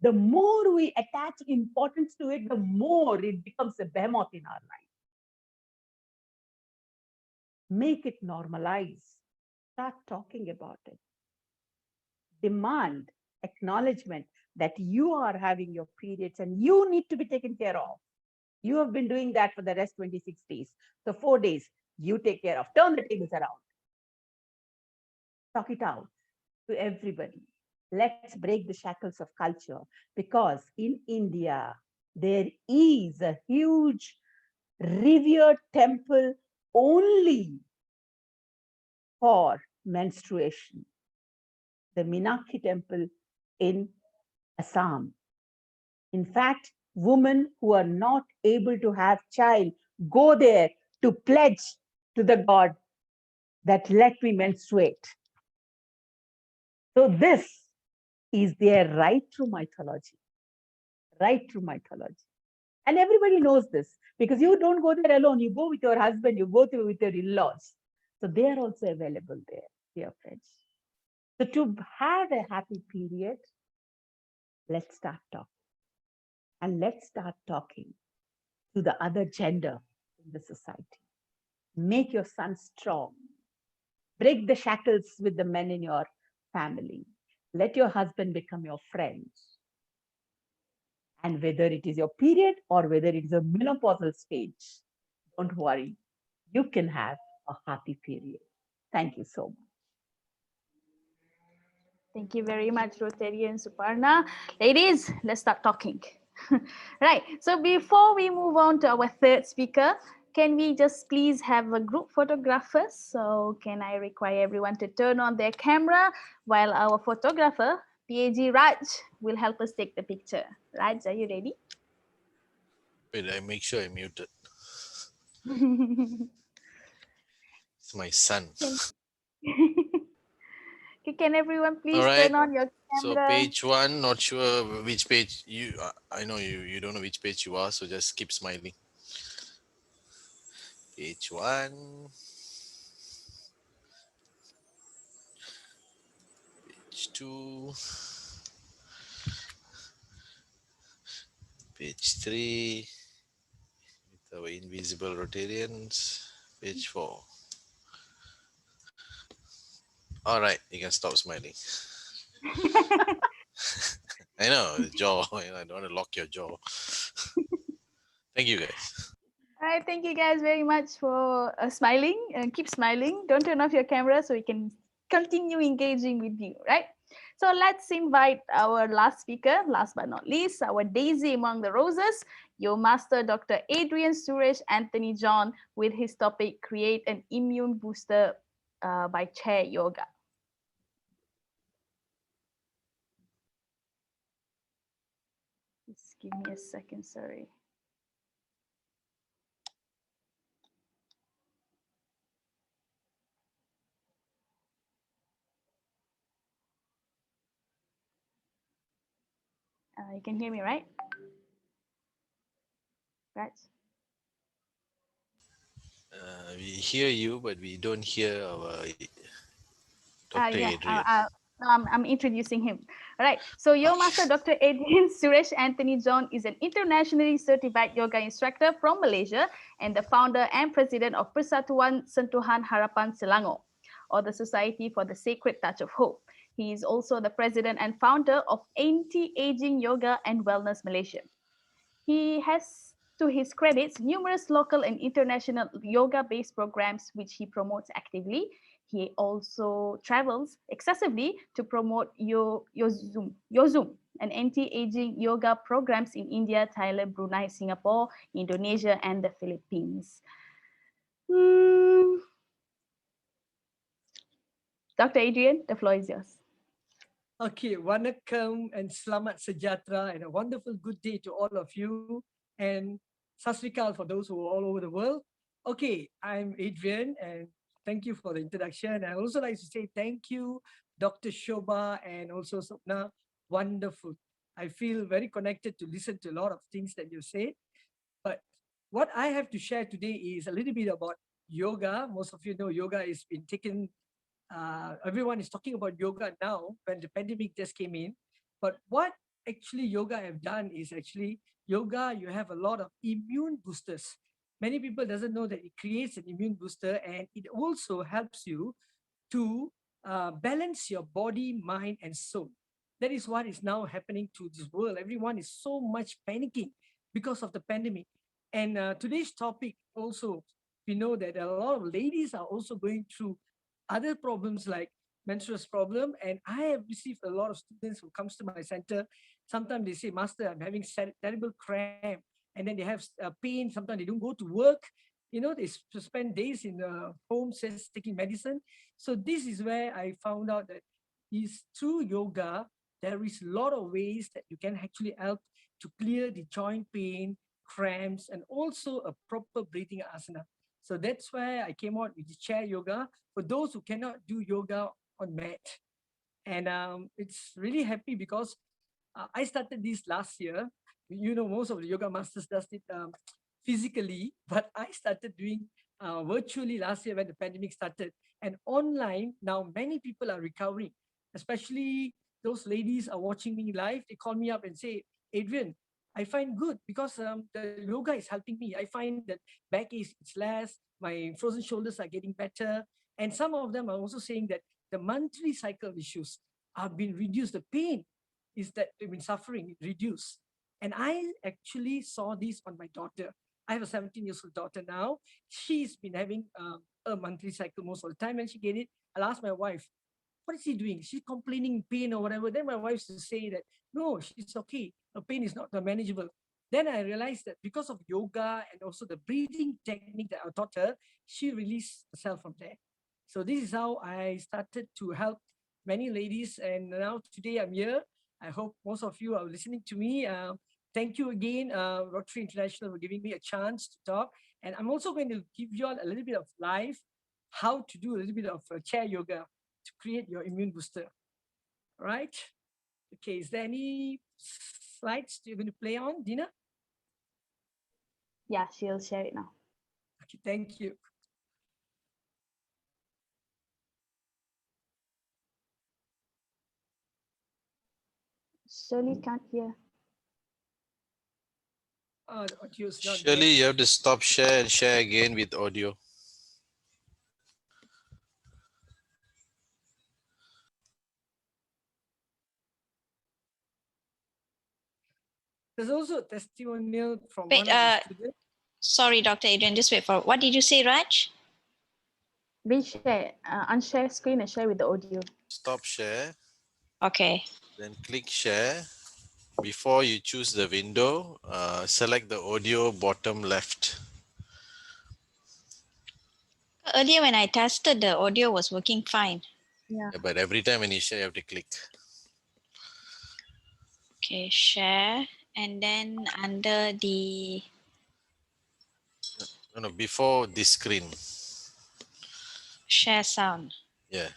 The more we attach importance to it, the more it becomes a behemoth in our life. Make it normalize. Start talking about it. Demand acknowledgement that you are having your periods and you need to be taken care of. You have been doing that for the rest 26 days. So 4 days, you take care of. Turn the tables around. Talk it out to everybody. Let's break the shackles of culture, because in India, there is a huge revered temple only for menstruation. The Meenakshi temple in Assam. In fact, women who are not able to have child go there to pledge to the god that let me menstruate. So this is their right through mythology. Right through mythology. And everybody knows this, because you don't go there alone. You go with your husband, you go through with your in-laws. So they are also available there, dear friends. So to have a happy period, let's start talking. And let's start talking to the other gender in the society. Make your son strong. Break the shackles with the men in your family. Let your husband become your friend. And whether it is your period or whether it is a menopausal stage, don't worry. You can have a happy period. Thank you so much. Thank you very much, Rotary and Suparna. Ladies, let's start talking. Right. So before we move on to our third speaker, can we just please have a group photographer? So can I require everyone to turn on their camera while our photographer, PAG Raj, will help us take the picture. Raj, are you ready? Wait, I make sure I muted. It's my son. Okay, can everyone please All right. turn on your So camera? page one, not sure which page you. I know you don't know which page you are, so just keep smiling. Page one, page two, page three, with our invisible Rotarians, page four. All right, you can stop smiling. I know the jaw. I don't want to lock your jaw. Thank you, guys. All right, thank you guys very much for smiling, and keep smiling. Don't turn off your camera so we can continue engaging with you, right? So let's invite our last speaker, last but not least, our Daisy among the Roses, your master, Dr. Adrian Suresh Anthony John, with his topic, Create an Immune Booster by Chair Yoga. Just give me a second, sorry. You can hear me, right? Right. We hear you, but we don't hear our Dr. Yeah, Adrian. I'm introducing him. All right. So your master, Dr. Adrian Suresh Anthony John, is an internationally certified yoga instructor from Malaysia and the founder and president of Persatuan Sentuhan Harapan Selangor, or the Society for the Sacred Touch of Hope. He is also the president and founder of Anti-Aging Yoga and Wellness Malaysia. He has, to his credits, numerous local and international yoga-based programs which he promotes actively. He also travels excessively to promote Yozum, an anti-aging yoga programs in India, Thailand, Brunei, Singapore, Indonesia, and the Philippines. Dr. Adrian, the floor is yours. Okay, Vanakkam and Selamat Sejahtera and a wonderful good day to all of you, and Sasrikal for those who are all over the world. Okay, I'm Adrian and thank you for the introduction. I also like to say thank you, Dr. Shobha and also Sapna. Wonderful. I feel very connected to listen to a lot of things that you say. But what I have to share today is a little bit about yoga. Most of you know yoga has been taken. Everyone is talking about yoga now when the pandemic just came in. But what actually yoga have done is actually yoga. You have a lot of immune boosters. Many people doesn't know that it creates an immune booster, and it also helps you to balance your body, mind, and soul. That is what is now happening to this world. Everyone is so much panicking because of the pandemic. And today's topic also, we know that a lot of ladies are also going through other problems like menstrual problem. And I have received a lot of students who comes to my center. Sometimes they say, Master, I'm having terrible cramp. And then they have pain. Sometimes they don't go to work. They spend days in the home just taking medicine. So this is where I found out that is through yoga, there is a lot of ways that you can actually help to clear the joint pain, cramps, and also a proper breathing asana. So that's why I came out with the chair yoga for those who cannot do yoga on mat. And it's really happy because I started this last year. Most of the yoga masters does it physically, but I started doing virtually last year when the pandemic started. And online, now many people are recovering, especially those ladies are watching me live. They call me up and say, Adrian, I find good because the yoga is helping me. I find that back is it's less, my frozen shoulders are getting better. And some of them are also saying that the monthly cycle issues have been reduced. The pain is that they've been suffering, reduced. And I actually saw this on my daughter. I have a 17 years old daughter now. She's been having a monthly cycle most of the time. When she get it, I'll ask my wife, what is she doing? She's complaining pain or whatever. Then my wife used to say that, no, she's okay. Her pain is not manageable. Then I realized that because of yoga and also the breathing technique that I taught her, she released herself from there. So this is how I started to help many ladies. And now today I'm here. I hope most of you are listening to me. Thank you again, Rotary International, for giving me a chance to talk. And I'm also going to give you all a little bit of live, how to do a little bit of chair yoga to create your immune booster. All right? Okay, is there any slides you're going to play on, Dina? Yeah, she'll share it now. Okay, thank you. Shirley can't hear. The audio is not Surely there. you have to stop share and share again with audio. There's also a testimonial from Wait, one of the students. sorry, Dr. Adrian, just wait for, what did you say, Raj? Reshare, unshare screen and share with the audio. Stop share, Okay. then click share. Before you choose the window, select the audio bottom left. Earlier when I tested, the audio was working fine. Yeah. Yeah, but every time when you share, you have to click. Okay, share. And then under the, No, before this screen. share sound. Yeah.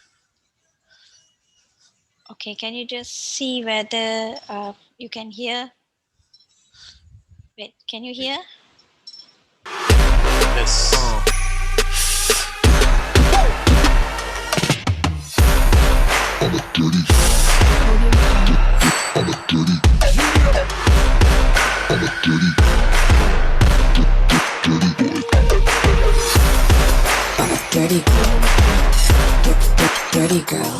Okay, can you just see whether you can hear? Wait, can you hear? Yes. Dirty, dirty girl.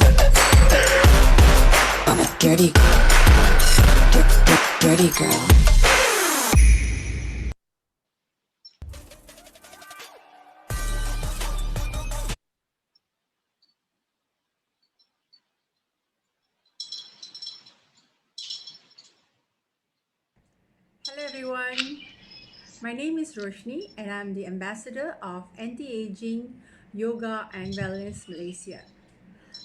I'm a dirty, dirty girl. Hello everyone, my name is Roshni and I'm the ambassador of Anti-Aging Yoga and Wellness Malaysia.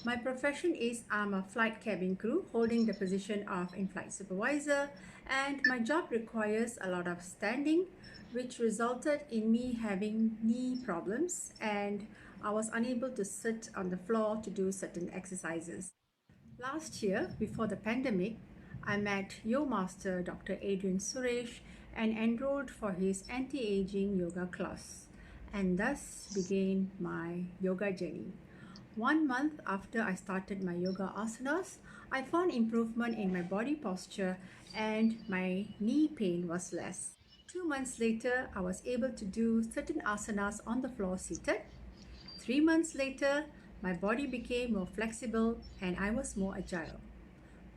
My profession is I'm a flight cabin crew holding the position of in-flight supervisor, and my job requires a lot of standing, which resulted in me having knee problems, and I was unable to sit on the floor to do certain exercises. Last year, before the pandemic, I met Yo Master Dr. Adrian Suresh and enrolled for his anti-aging yoga class. and thus began my yoga journey. 1 month after I started my yoga asanas, I found improvement in my body posture and my knee pain was less. 2 months later, I was able to do certain asanas on the floor seated. 3 months later, my body became more flexible and I was more agile.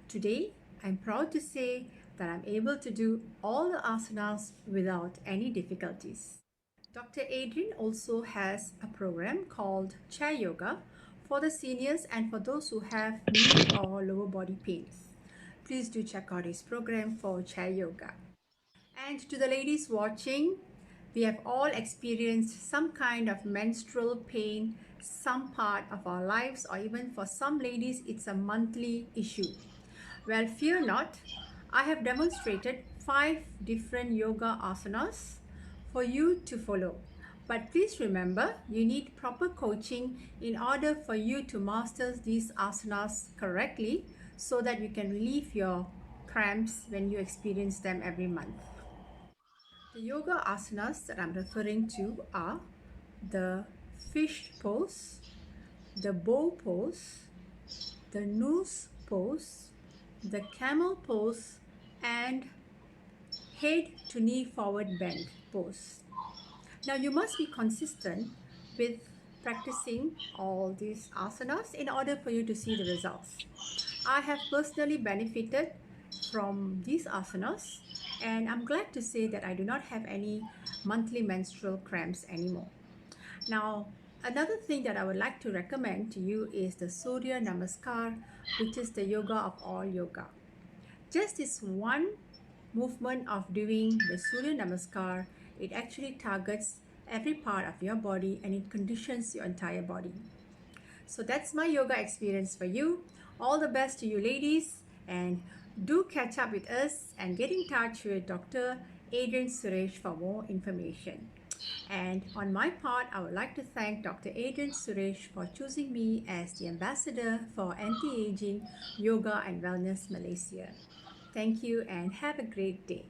Today, I'm proud to say that I'm able to do all the asanas without any difficulties. Dr. Adrian also has a program called Chair Yoga for the seniors and for those who have knee or lower body pains. Please do check out his program for Chair Yoga. And to the ladies watching, we have all experienced some kind of menstrual pain some part of our lives, or even for some ladies, it's a monthly issue. Well, fear not. I have demonstrated 5 different yoga asanas for you to follow. But please remember, you need proper coaching in order for you to master these asanas correctly so that you can relieve your cramps when you experience them every month. The yoga asanas that I'm referring to are the fish pose, the bow pose, the noose pose, the camel pose, and head to knee forward bend pose. Now you must be consistent with practicing all these asanas in order for you to see the results. I have personally benefited from these asanas and I'm glad to say that I do not have any monthly menstrual cramps anymore. Now, another thing that I would like to recommend to you is the Surya Namaskar, which is the yoga of all yoga. Just this one movement of doing the Surya Namaskar, it actually targets every part of your body and it conditions your entire body. So that's my yoga experience for you. All the best to you ladies and do catch up with us and get in touch with Dr. Adrian Suresh for more information. And on my part, I would like to thank Dr. Adrian Suresh for choosing me as the ambassador for Anti-Aging Yoga and Wellness Malaysia. Thank you and have a great day.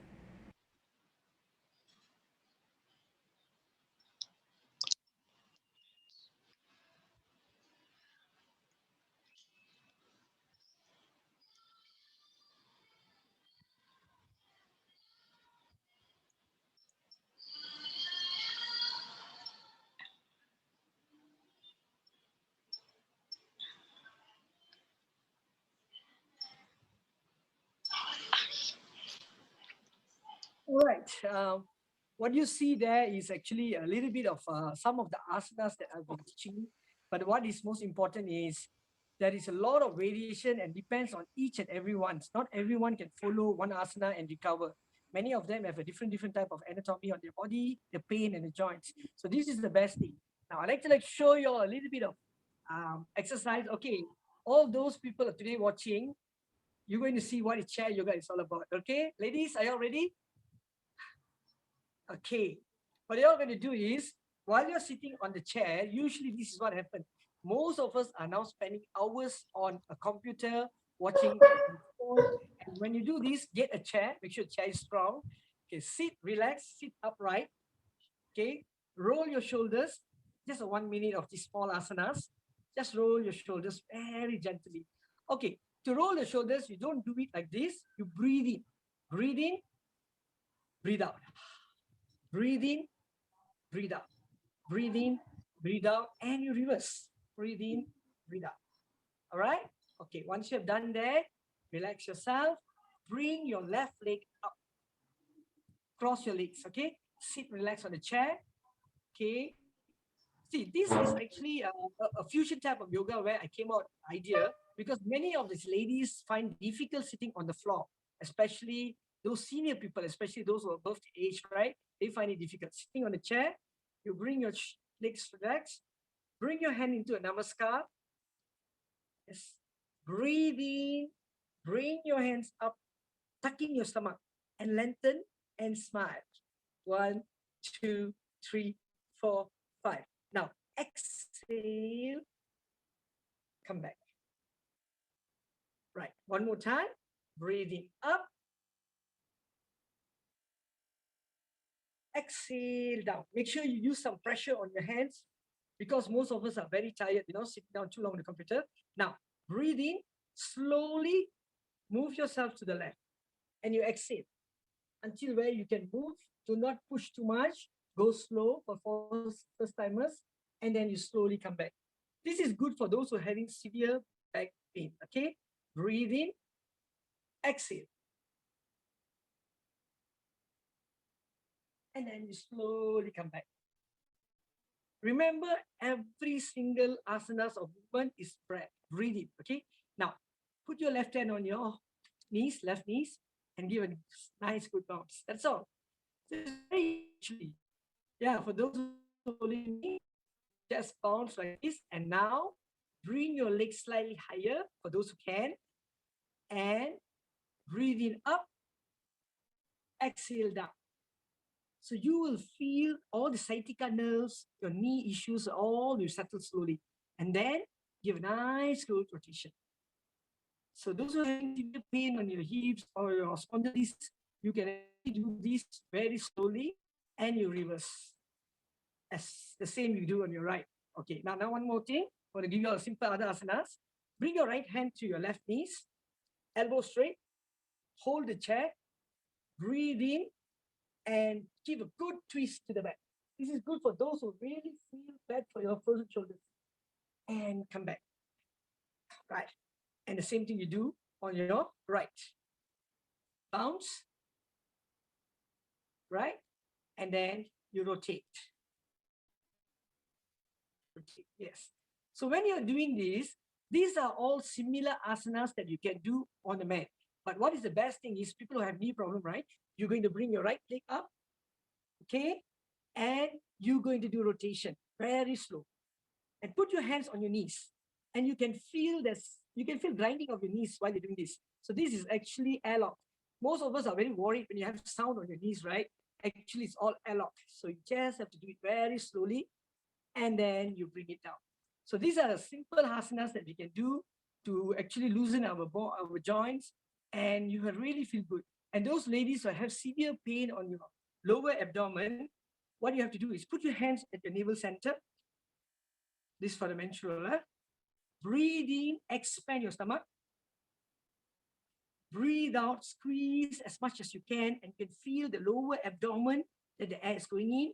All right. What you see there is actually a little bit of some of the asanas that I've been teaching. But what is most important is there is a lot of variation and depends on each and every one. Not everyone can follow one asana and recover. Many of them have a different type of anatomy on their body, the pain and the joints. So this is the best thing. Now I'd like to show you a little bit of exercise. Okay, all those people today watching, you're going to see what chair yoga is all about. Okay, ladies, are you all ready? Okay, what you're going to do is, while you're sitting on the chair, usually this is what happens. Most of us are now spending hours on a computer, watching the phone. And when you do this, get a chair, make sure the chair is strong. Okay, sit, relax, sit upright. Okay, roll your shoulders. Just a 1 minute of these small asanas. Just roll your shoulders very gently. Okay, to roll your shoulders, you don't do it like this. You breathe in, breathe out. Breathe in, breathe out. Breathe in, breathe out, and you reverse. Breathe in, breathe out. All right? Okay, once you have done that, relax yourself. Bring your left leg up. Cross your legs, okay? Sit, relax on the chair. Okay. See, this is actually a fusion type of yoga where I came out idea because many of these ladies find difficult sitting on the floor, especially those senior people, especially those who are above the age, right? They find it difficult. Sitting on the chair, you bring your legs relaxed, bring your hand into a namaskar. Yes. Breathe in, bring your hands up, tucking your stomach, and lengthen and smile. 1, 2, 3, 4, 5. Now exhale, come back. Right, one more time. Breathing up, Exhale down. Make sure you use some pressure on your hands because most of us are very tired, sitting down too long on the computer. Now, breathe in, slowly move yourself to the left, and you exhale until where you can move. Do not push too much. Go slow for first timers, and then you slowly come back. This is good for those who are having severe back pain. Okay, breathe in, exhale, and then you slowly come back. Remember, every single asanas of movement is breath, breathing. Okay, now put your left hand on your knees, left knees, and give a nice good bounce. That's all. So it's very easy actually. Yeah, for those who are following me, just bounce like this. And now bring your legs slightly higher for those who can. And breathe in up, exhale down. So you will feel all the sciatica nerves, your knee issues, all will settle slowly. And then give a nice good rotation. So those who are having severe pain on your hips or your spondylosis, you can actually do this very slowly and you reverse. As the same you do on your right. Okay, now one more thing. I want to give you a simple other asanas. Bring your right hand to your left knees, elbow straight, hold the chair, breathe in, and give a good twist to the back. This is good for those who really feel bad for your frozen shoulders. And come back. Right. And the same thing you do on your right. Bounce, right? And then you rotate. Yes. So when you're doing this, these are all similar asanas that you can do on the mat. But what is the best thing is people who have knee problem, right? You're going to bring your right leg up, okay? And you're going to do rotation, very slow. And put your hands on your knees. And you can feel this, you can feel grinding of your knees while you're doing this. So this is actually airlock. Most of us are very worried when you have sound on your knees, right? Actually, it's all airlock. So you just have to do it very slowly and then you bring it down. So these are simple asanas that we can do to actually loosen our joints and you will really feel good. And those ladies who have severe pain on your lower abdomen, what you have to do is put your hands at your navel center. This is for the menstrual. Breathe in, expand your stomach. Breathe out, squeeze as much as you can, and you can feel the lower abdomen that the air is going in,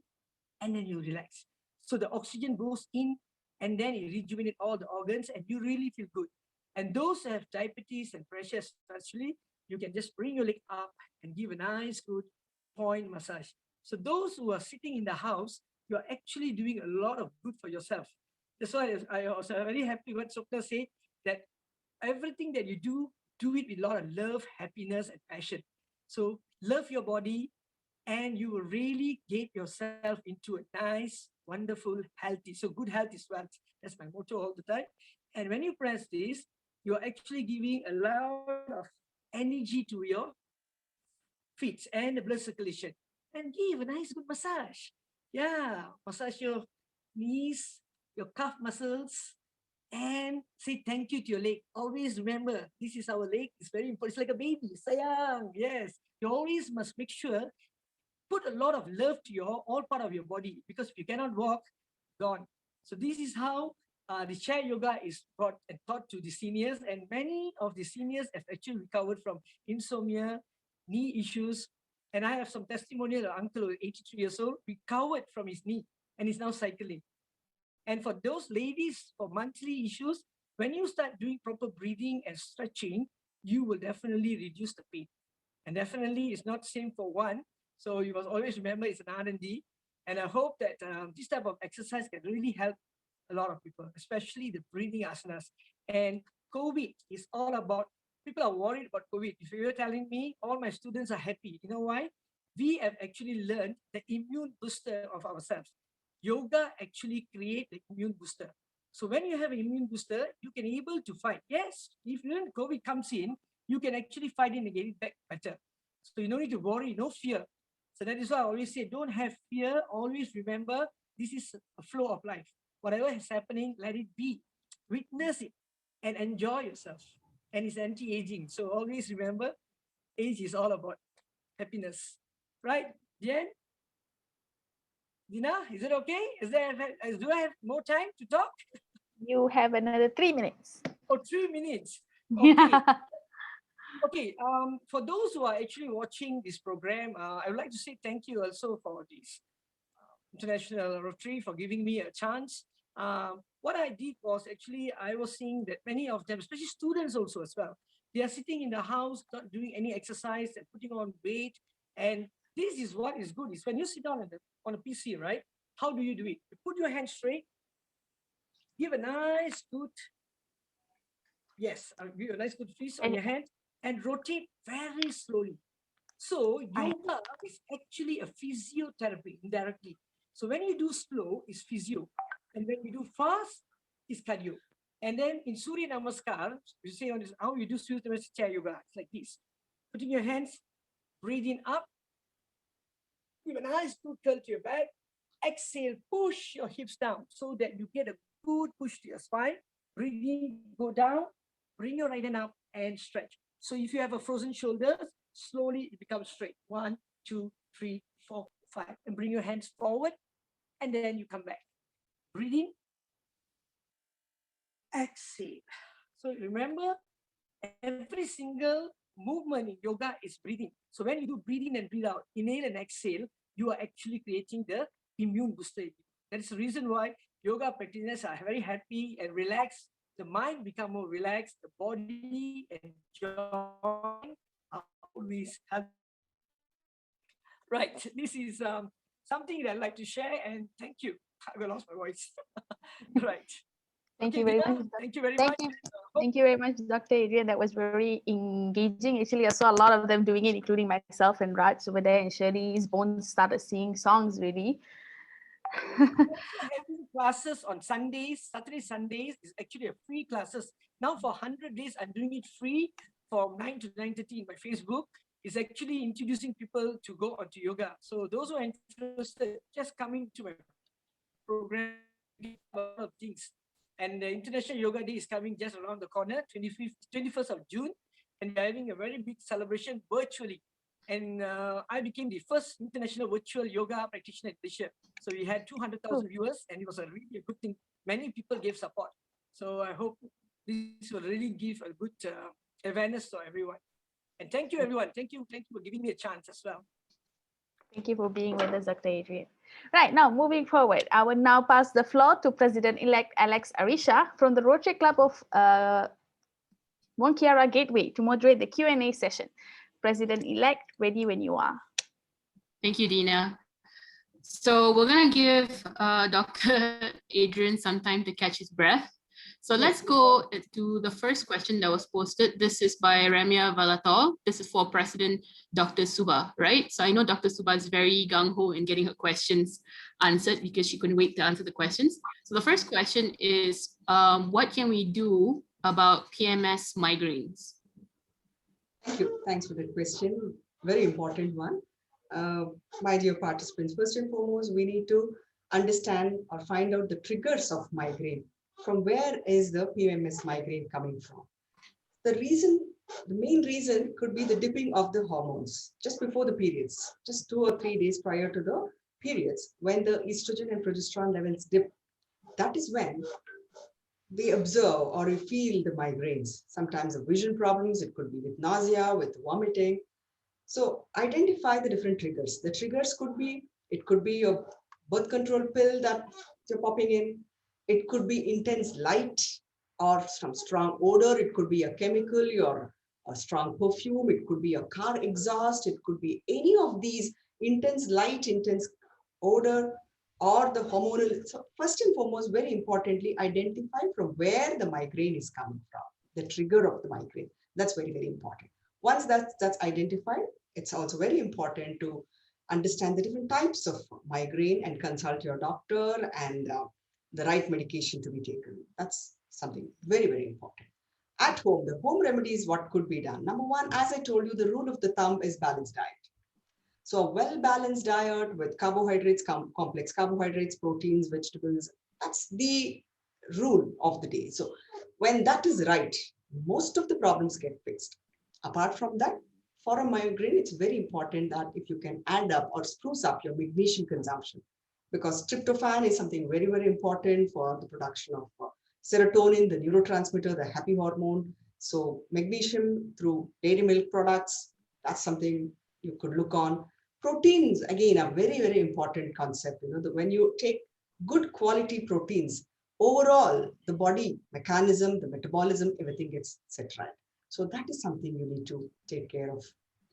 and then you relax. So the oxygen goes in, and then it rejuvenates all the organs, and you really feel good. And those who have diabetes and pressure especially, you can just bring your leg up and give a nice, good point massage. So those who are sitting in the house, you're actually doing a lot of good for yourself. That's why I was very happy when Sokna said that everything that you do it with a lot of love, happiness, and passion. So love your body, and you will really get yourself into a nice, wonderful, healthy. So good health is wealth. That's my motto all the time. And when you press this, you're actually giving a lot of energy to your feet and the blood circulation. And give a nice good massage. Yeah, massage your knees, your calf muscles, and say thank you to your leg. Always remember, this is our leg. It's very important. It's like a baby. Sayang. Yes. You always must make sure put a lot of love to your all part of your body, because if you cannot walk, gone. So this is how the chair yoga is brought and taught to the seniors, and many of the seniors have actually recovered from insomnia, knee issues. And I have some testimonial of uncle who is 83 years old, recovered from his knee and is now cycling. And for those ladies for monthly issues, when you start doing proper breathing and stretching, you will definitely reduce the pain. And definitely it's not same for one. So you must always remember it's an R&D. And I hope that this type of exercise can really help a lot of people, especially the breathing asanas. And COVID is all about, people are worried about COVID. If you're telling me, all my students are happy. You know why? We have actually learned the immune booster of ourselves. Yoga actually create the immune booster. So when you have an immune booster, you can able to fight. Yes, if COVID comes in, you can actually fight it and get it back better. So you don't need to worry, no fear. So that is why I always say, don't have fear. Always remember, this is a flow of life. Whatever is happening, let it be. Witness it and enjoy yourself. And it's anti-aging. So always remember, age is all about happiness. Right, Jen? Dina, is it okay? Do I have more time to talk? You have another 3 minutes. Oh, 3 minutes. Okay. Yeah. Okay. For those who are actually watching this program, I would like to say thank you also for this International Rotary for giving me a chance. What I did was actually I was seeing that many of them, especially students also as well, they are sitting in the house, not doing any exercise and putting on weight. And this is what is good is when you sit down on a PC, right? How do you do it? You put your hand straight, give a nice good, yes, give a nice good twist on And your hand and rotate very slowly. So I yoga is actually a physiotherapy indirectly. So when you do slow, it's physio. And when you do fast, it's cardio. And then in Surya Namaskar, you say on this, how you do Surya Namaskar chair yoga. It's like this. Putting your hands, breathing up, give a nice good curl to your back. Exhale, push your hips down so that you get a good push to your spine. Breathing, go down, bring your right hand up and stretch. So if you have a frozen shoulders, slowly it becomes straight. 1, 2, 3, 4, 5. And bring your hands forward and then you come back. Breathing, exhale. So remember, every single movement in yoga is breathing. So when you do breathe in and breathe out, inhale and exhale, you are actually creating the immune booster. That is the reason why yoga practitioners are very happy and relaxed. The mind become more relaxed. The body and joint are always healthy. Right. This is something that I'd like to share, and thank you. I lost my voice. Right. Okay, thank you very Dina, much. thank you very Thank much. you. Thank you very much, Dr. Adrian. That was very engaging. Actually, I saw a lot of them doing it, including myself and Raj over there. And Shirley's bones started singing songs really. Also having classes on Sundays, Saturday, Sundays is actually a free classes. Now for 100 days, I'm doing it free from 9 to 9:30 in my Facebook. Is actually introducing people to go onto yoga. So those who are interested, just come into my program. We give a lot of things. And the International Yoga Day is coming just around the corner, 25th, 21st of June. And we're having a very big celebration virtually. And I became the first international virtual yoga practitioner in Malaysia. So we had 200,000 viewers, and it was a really a good thing. Many people gave support. So I hope this will really give a good awareness to everyone. And thank you, everyone. Thank you for giving me a chance as well. Thank you for being with us, Dr. Adrian. Right, now moving forward, I will now pass the floor to President-elect Alex Arisha from the Rotary Club of Monkiara Gateway to moderate the Q&A session. President-elect, ready when you are. Thank you, Dina. So we're going to give Dr. Adrian some time to catch his breath. So let's go to the first question that was posted. This is by Ramya Valator. This is for President Dr. Suba, right? So I know Dr. Suba is very gung-ho in getting her questions answered because she couldn't wait to answer the questions. So the first question is, what can we do about PMS migraines? Thank you. Thanks for that question. Very important one. My dear participants, first and foremost, we need to understand or find out the triggers of migraine. From where is the PMS migraine coming from? The main reason could be the dipping of the hormones just before the periods, just 2 or 3 days prior to the periods, when the estrogen and progesterone levels dip. That is when we observe or we feel the migraines. Sometimes the vision problems, it could be with nausea, with vomiting. So identify the different triggers. The triggers could be, it could be your birth control pill that you're popping in. It could be intense light or some strong odor. It could be a chemical or a strong perfume. It could be a car exhaust. It could be any of these intense light, intense odor, or the hormonal. So first and foremost, very importantly, identify from where the migraine is coming from, the trigger of the migraine. That's very, very important. Once that's identified, it's also very important to understand the different types of migraine and consult your doctor and the right medication to be taken. That's something very, very important. At home, the home remedies, what could be done? Number one, as I told you, the rule of the thumb is balanced diet. So a well-balanced diet with carbohydrates, complex carbohydrates, proteins, vegetables, that's the rule of the day. So when that is right, most of the problems get fixed. Apart from that, for a migraine, it's very important that if you can add up or spruce up your magnesium consumption. because tryptophan is something very, very important for the production of serotonin, the neurotransmitter, the happy hormone. So magnesium through dairy milk products, that's something you could look on. Proteins, again, a very, very important concept. When you take good quality proteins, overall, the body mechanism, the metabolism, everything gets set right. So that is something you need to take care of.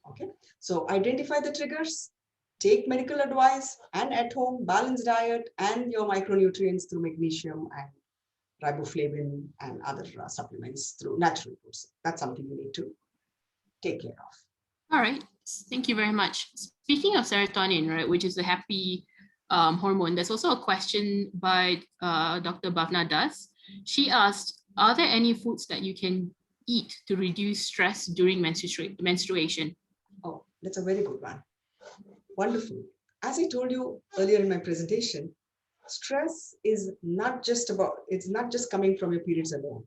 Okay. So identify the triggers, take medical advice, and at home, balanced diet and your micronutrients through magnesium and riboflavin and other supplements through natural foods. That's something you need to take care of. All right. Thank you very much. Speaking of serotonin, right, which is a happy hormone, there's also a question by Dr. Bhavna Das. She asked, are there any foods that you can eat to reduce stress during menstruation? Oh, that's a very good one. Wonderful. As I told you earlier in my presentation, stress is it's not just coming from your periods alone.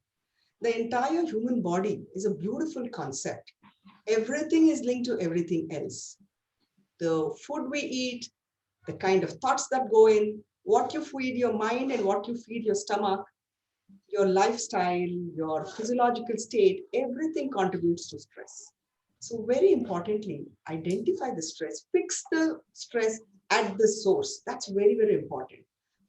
The entire human body is a beautiful concept. Everything is linked to everything else. The food we eat, the kind of thoughts that go in, what you feed your mind and what you feed your stomach, your lifestyle, your physiological state, everything contributes to stress. So very importantly, identify the stress, fix the stress at the source. That's very, very important.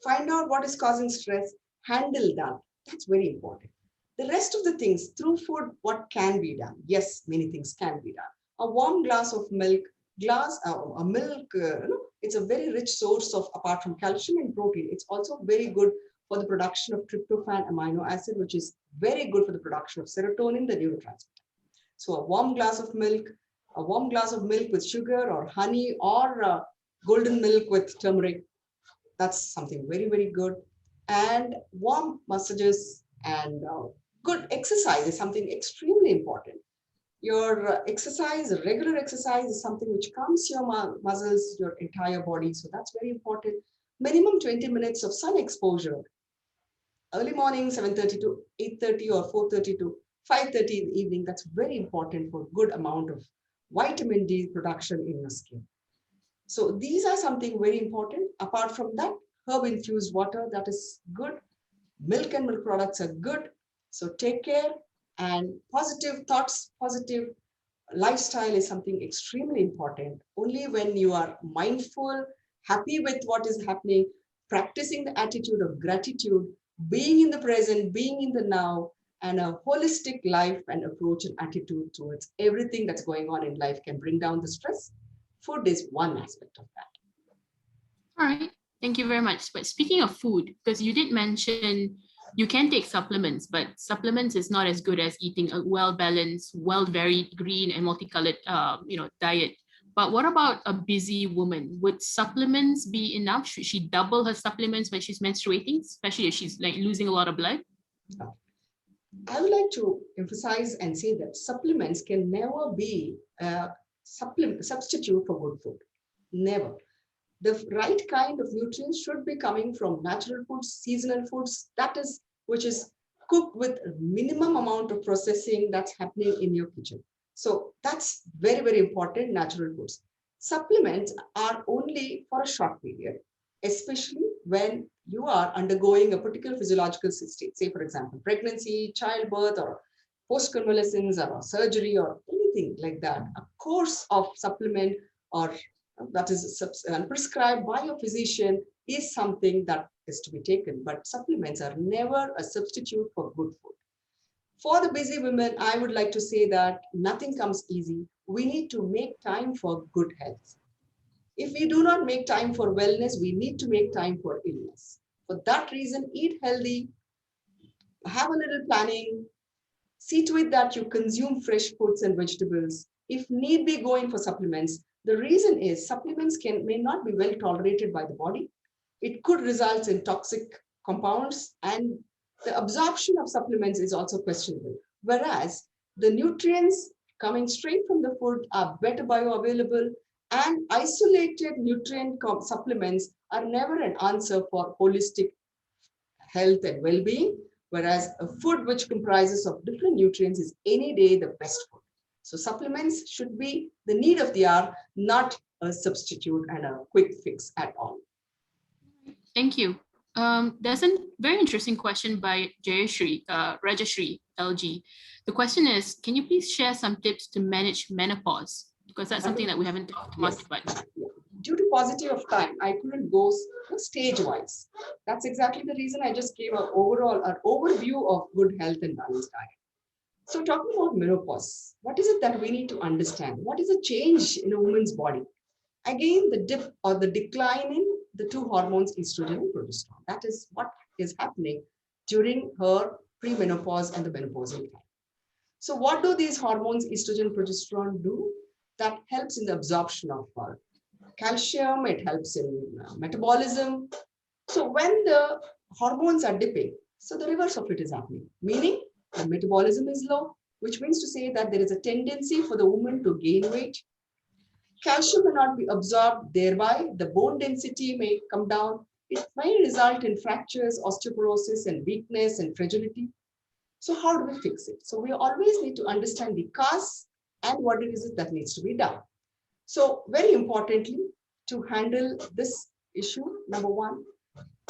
Find out what is causing stress, handle that. That's very important. The rest of the things through food, what can be done? Yes, many things can be done. A warm glass of milk, it's a very rich source of, apart from calcium and protein, it's also very good for the production of tryptophan amino acid, which is very good for the production of serotonin, the neurotransmitter. So a warm glass of milk with sugar or honey or golden milk with turmeric, that's something very, very good. And warm massages and good exercise is something extremely important. Your exercise, regular exercise is something which calms your muscles, your entire body. So that's very important. Minimum 20 minutes of sun exposure. Early morning, 7:30 to 8:30 or 4:30 to 5:30 in the evening. That's very important for good amount of vitamin D production in your skin. So these are something very important. Apart from that, herb infused water, that is good. Milk and milk products are good. So take care, and positive thoughts, positive lifestyle is something extremely important. Only when you are mindful, happy with what is happening, practicing the attitude of gratitude, being in the present, being in the now, and a holistic life and approach and attitude towards everything that's going on in life can bring down the stress. Food is one aspect of that. All right. Thank you very much. But speaking of food, because you did mention you can take supplements, but supplements is not as good as eating a well-balanced, well-varied, green and multicolored, diet. But what about a busy woman? Would supplements be enough? Should she double her supplements when she's menstruating, especially if she's like losing a lot of blood? I would like to emphasize and say that supplements can never be a substitute for good food. Never. The right kind of nutrients should be coming from natural foods, seasonal foods, which is cooked with a minimum amount of processing that's happening in your kitchen. So that's very, very important, natural foods. Supplements are only for a short period, especially when you are undergoing a particular physiological state, say for example, pregnancy, childbirth, or post-convalescence or surgery or anything like that. A course of supplement or that is prescribed by your physician is something that is to be taken, but supplements are never a substitute for good food. For the busy women, I would like to say that nothing comes easy. We need to make time for good health. If we do not make time for wellness, we need to make time for illness. For that reason, eat healthy, have a little planning, see to it that you consume fresh fruits and vegetables. If need be, go in for supplements. The reason is supplements may not be well tolerated by the body. It could result in toxic compounds, and the absorption of supplements is also questionable. Whereas the nutrients coming straight from the food are better bioavailable, and isolated nutrient supplements are never an answer for holistic health and well-being, whereas a food which comprises of different nutrients is any day the best food. So supplements should be the need of the hour, not a substitute and a quick fix at all. Thank you. There's a very interesting question by Rajashri LG. The question is, can you please share some tips to manage menopause? Because that's something that we haven't talked much about. Due to paucity of time, I couldn't go stage-wise. That's exactly the reason I just gave an overview of good health and balanced diet. So talking about menopause, what is it that we need to understand? What is a change in a woman's body? Again, the dip or the decline in the two hormones, estrogen and progesterone. That is what is happening during her premenopause and the menopausal time. So what do these hormones, estrogen, progesterone do? That helps in the absorption of calcium, it helps in metabolism. So when the hormones are dipping, so the reverse of it is happening, meaning the metabolism is low, which means to say that there is a tendency for the woman to gain weight. Calcium may not be absorbed, thereby the bone density may come down. It may result in fractures, osteoporosis, and weakness and fragility. So how do we fix it? So we always need to understand the cause and what it is that needs to be done. So very importantly, to handle this issue, number one,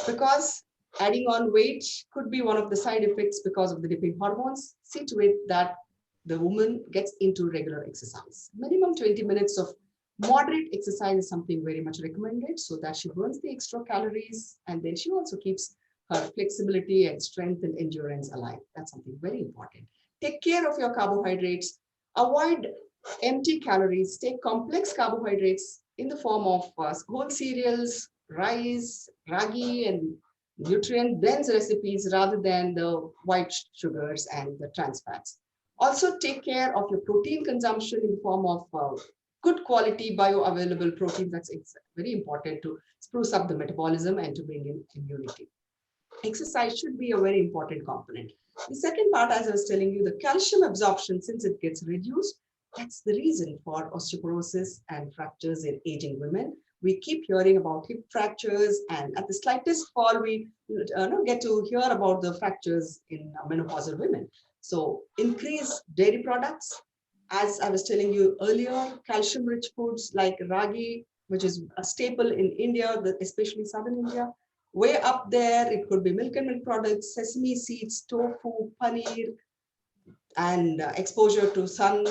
because adding on weight could be one of the side effects because of the dipping hormones, see to it that the woman gets into regular exercise. Minimum 20 minutes of moderate exercise is something very much recommended so that she burns the extra calories and then she also keeps her flexibility and strength and endurance alive. That's something very important. Take care of your carbohydrates. Avoid empty calories. Take complex carbohydrates in the form of whole cereals, rice, ragi, and nutrient dense recipes rather than the white sugars and the trans fats. Also take care of your protein consumption in the form of good quality bioavailable protein. That's very important to spruce up the metabolism and to bring in immunity. Exercise should be a very important component. The second part, as I was telling you, the calcium absorption, since it gets reduced, that's the reason for osteoporosis and fractures in aging women. We keep hearing about hip fractures, and at the slightest fall, we get to hear about the fractures in menopausal women. So increase dairy products. As I was telling you earlier, calcium-rich foods like ragi, which is a staple in India, especially southern India. Way up there, it could be milk and milk products, sesame seeds, tofu, paneer, and exposure to sun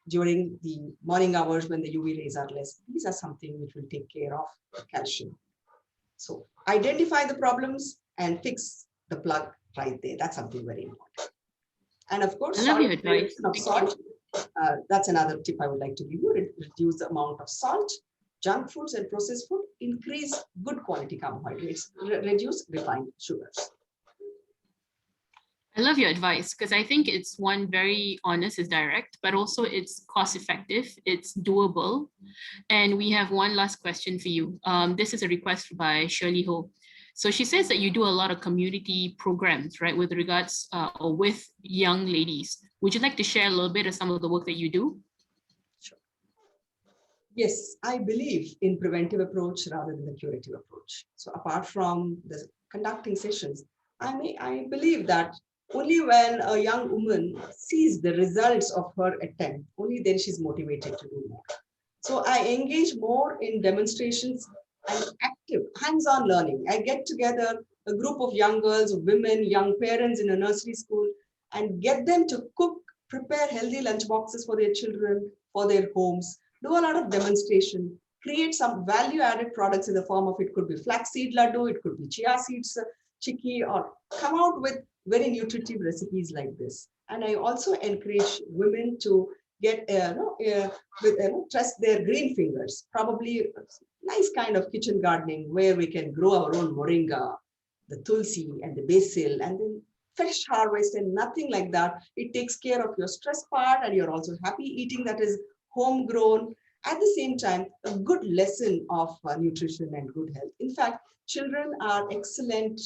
during the morning hours when the UV rays are less. These are something which will take care of calcium. So identify the problems and fix the plug right there. That's something very important. And of course, reduction of salt. That's another tip I would like to give you. Reduce the amount of salt, junk foods and processed food, increase good quality carbohydrates, reduce refined sugars. I love your advice because I think it's one very honest, it's direct, but also it's cost effective, it's doable. And we have one last question for you. This is a request by Shirley Ho. So she says that you do a lot of community programs, right, with regards or with young ladies. Would you like to share a little bit of some of the work that you do? Sure. Yes, I believe in preventive approach rather than the curative approach. So apart from the conducting sessions, I believe that only when a young woman sees the results of her attempt, only then she's motivated to do more. So I engage more in demonstrations and active hands-on learning. I get together a group of young girls, women, young parents in a nursery school and get them to cook, prepare healthy lunch boxes for their children, for their homes, do a lot of demonstration, create some value-added products in the form of, it could be flaxseed laddu, it could be chia seeds, chicky, or come out with very nutritive recipes like this. And I also encourage women to get trust their green fingers, probably nice kind of kitchen gardening where we can grow our own moringa, the tulsi and the basil, and then fresh harvest and nothing like that. It takes care of your stress part and you're also happy eating that is homegrown. At the same time, a good lesson of nutrition and good health. In fact, children are excellent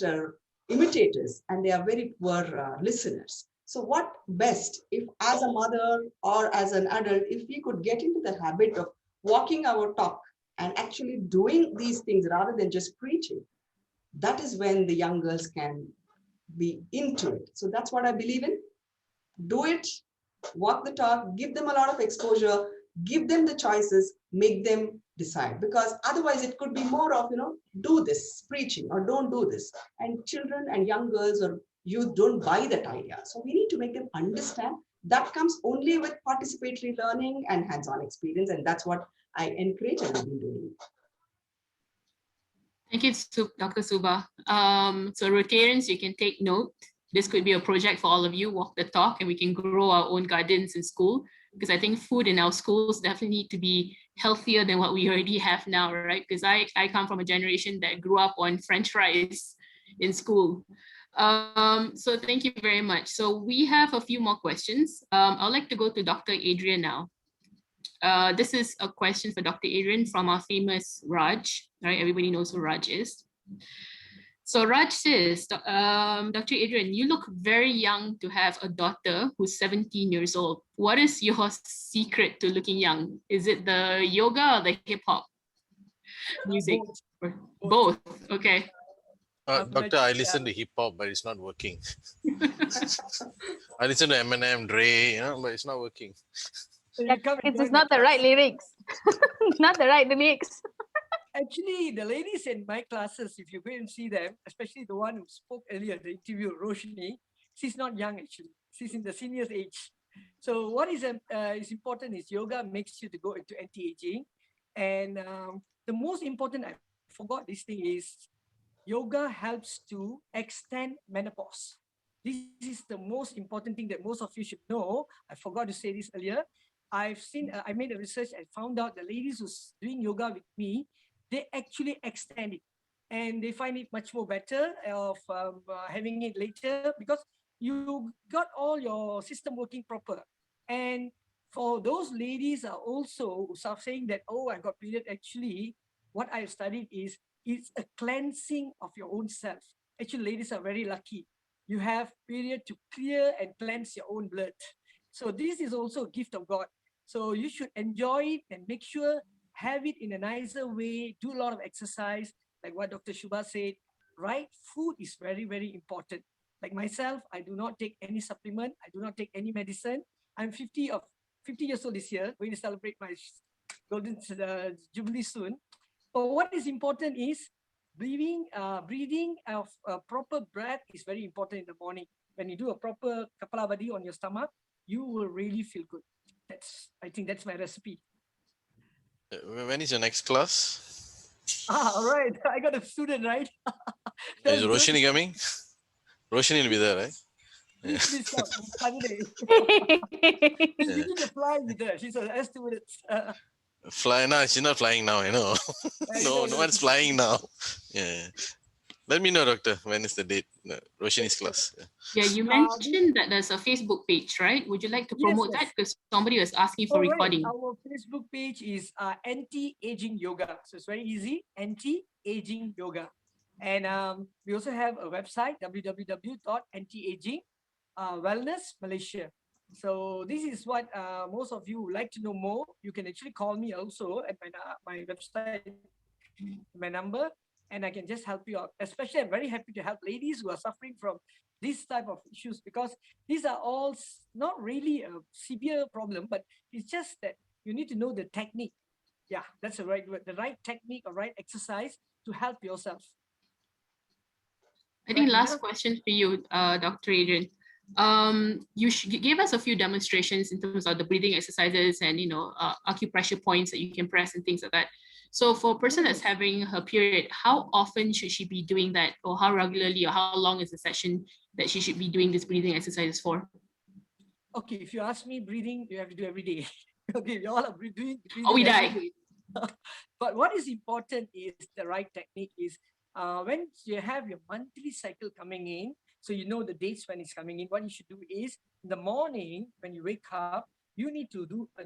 imitators and they are very poor listeners. So what best if as a mother or as an adult, if we could get into the habit of walking our talk and actually doing these things rather than just preaching, that is when the young girls can be into it. So that's what I believe in. Do it, walk the talk, give them a lot of exposure, give them the choices, make them decide, because otherwise it could be more of, do this preaching or don't do this. And children and young girls or youth don't buy that idea. So we need to make them understand that comes only with participatory learning and hands-on experience. And that's what I encourage and have been doing. Thank you, Dr. Suba. So Rotarians, you can take note. This could be a project for all of you, walk the talk, and we can grow our own gardens in school, because I think food in our schools definitely need to be healthier than what we already have now, right? Because I come from a generation that grew up on French fries in school. So thank you very much. So we have a few more questions. I'd like to go to Dr. Adrian now. This is a question for Dr. Adrian from our famous Raj, right? Everybody knows who Raj is. So Raj says, Dr. Adrian, you look very young to have a daughter who's 17 years old. What is your secret to looking young? Is it the yoga or the hip hop music? Both. Okay. Doctor, I listen to hip hop, but it's not working. I listen to Eminem, Dre, but it's not working. It's not the right lyrics. Not the right lyrics. Actually, the ladies in my classes, if you go and see them, especially the one who spoke earlier, the interview, Roshni, she's not young actually. She's in the seniors age. So what is important is yoga makes you to go into anti-aging. And the most important, I forgot this thing, is yoga helps to extend menopause. This is the most important thing that most of you should know. I forgot to say this earlier. I made a research and found out the ladies who's doing yoga with me, they actually extend it, and they find it much more better of having it later, because you got all your system working proper. And for those ladies are also saying that, oh, I got period, actually what I've studied is it's a cleansing of your own self. Actually, ladies are very lucky. You have period to clear and cleanse your own blood. So this is also a gift of God. So you should enjoy it and make sure have it in a nicer way, do a lot of exercise, like what Dr. Shubha said, right? Food is very, very important. Like myself, I do not take any supplement. I do not take any medicine. I'm 50 years old this year, going to celebrate my golden jubilee soon. But what is important is breathing of a proper breath is very important in the morning. When you do a proper kapalabhati on your stomach, you will really feel good. I think that's my recipe. When is your next class? All right. I got a student, right? Is Roshini coming? Roshini will be there, right? Please come on Saturday. She's using the fly with her. She's an air stewardess. Fly now. She's not flying now, I know. No one's flying now. Yeah. Let me know, doctor, when is the date? Roshini's class. Yeah, you mentioned that there's a Facebook page, right? Would you like to promote that? Because somebody was asking for recording. Our Facebook page is anti-aging yoga. So it's very easy, anti-aging yoga. And we also have a website, www.antiaging wellness Malaysia. So this is what most of you would like to know more. You can actually call me also at my website, my number, and I can just help you out. Especially, I'm very happy to help ladies who are suffering from this type of issues, because these are all not really a severe problem, but it's just that you need to know the technique. Yeah, that's the right word, the right technique or right exercise to help yourself. I think last question for you, Dr. Adrian. You gave us a few demonstrations in terms of the breathing exercises and acupressure points that you can press and things like that. So for a person that's having her period, how often should she be doing that, or how regularly, or how long is the session that she should be doing these breathing exercises for? Okay, if you ask me, breathing you have to do every day. Okay, we all are breathing we every die. day. But what is important is the right technique is when you have your monthly cycle coming in, so you know the dates when it's coming in, what you should do is in the morning when you wake up, you need to do a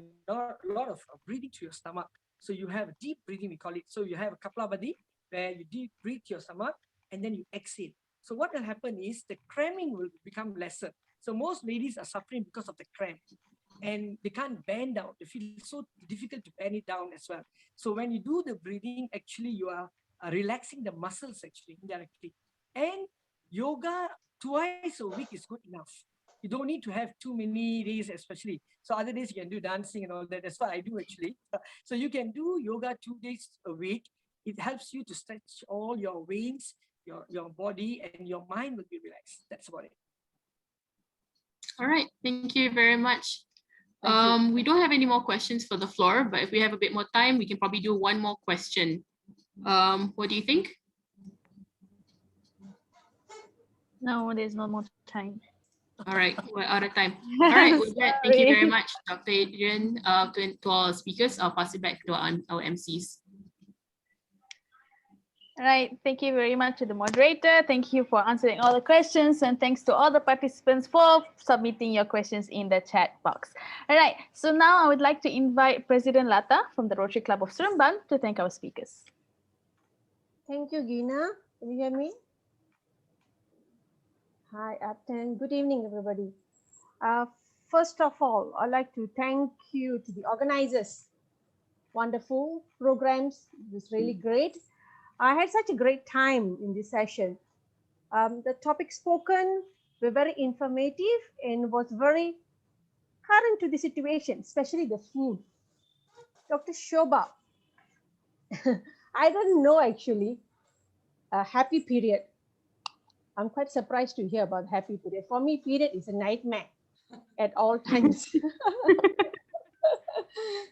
lot of breathing to your stomach. So you have deep breathing, we call it. So you have a kapalabhati where you deep breathe to your stomach and then you exhale. So what will happen is the cramming will become lesser. So most ladies are suffering because of the cramp, and they can't bend down. They feel so difficult to bend it down as well. So when you do the breathing, actually you are relaxing the muscles actually indirectly. And yoga twice a week is good enough. You don't need to have too many days, especially. So other days you can do dancing and all that. That's what I do actually. So you can do yoga 2 days a week. It helps you to stretch all your veins, your body, and your mind will be relaxed. That's about it. All right, thank you very much. Thank you. We don't have any more questions for the floor, but if we have a bit more time, we can probably do one more question. What do you think? No, there's no more time. All right, we're out of time. All right, with that, thank you very Sorry. much, Dr. Adrian. To our speakers, I'll pass it back to our MCs. All right, thank you very much to the moderator. Thank you for answering all the questions, and thanks to all the participants for submitting your questions in the chat box. All right, so now I would like to invite President Lata from the Rotary Club of Seremban to thank our speakers. Thank you, Gina. Can you hear me? Hi, Upton. Good evening, everybody. First of all, I'd like to thank you to the organizers. Wonderful programs. It was really great. I had such a great time in this session. The topic spoken were very informative and was very current to the situation, especially the food. Dr. Shobha, I don't know actually, a happy period. I'm quite surprised to hear about happy period. For me, period is a nightmare at all times.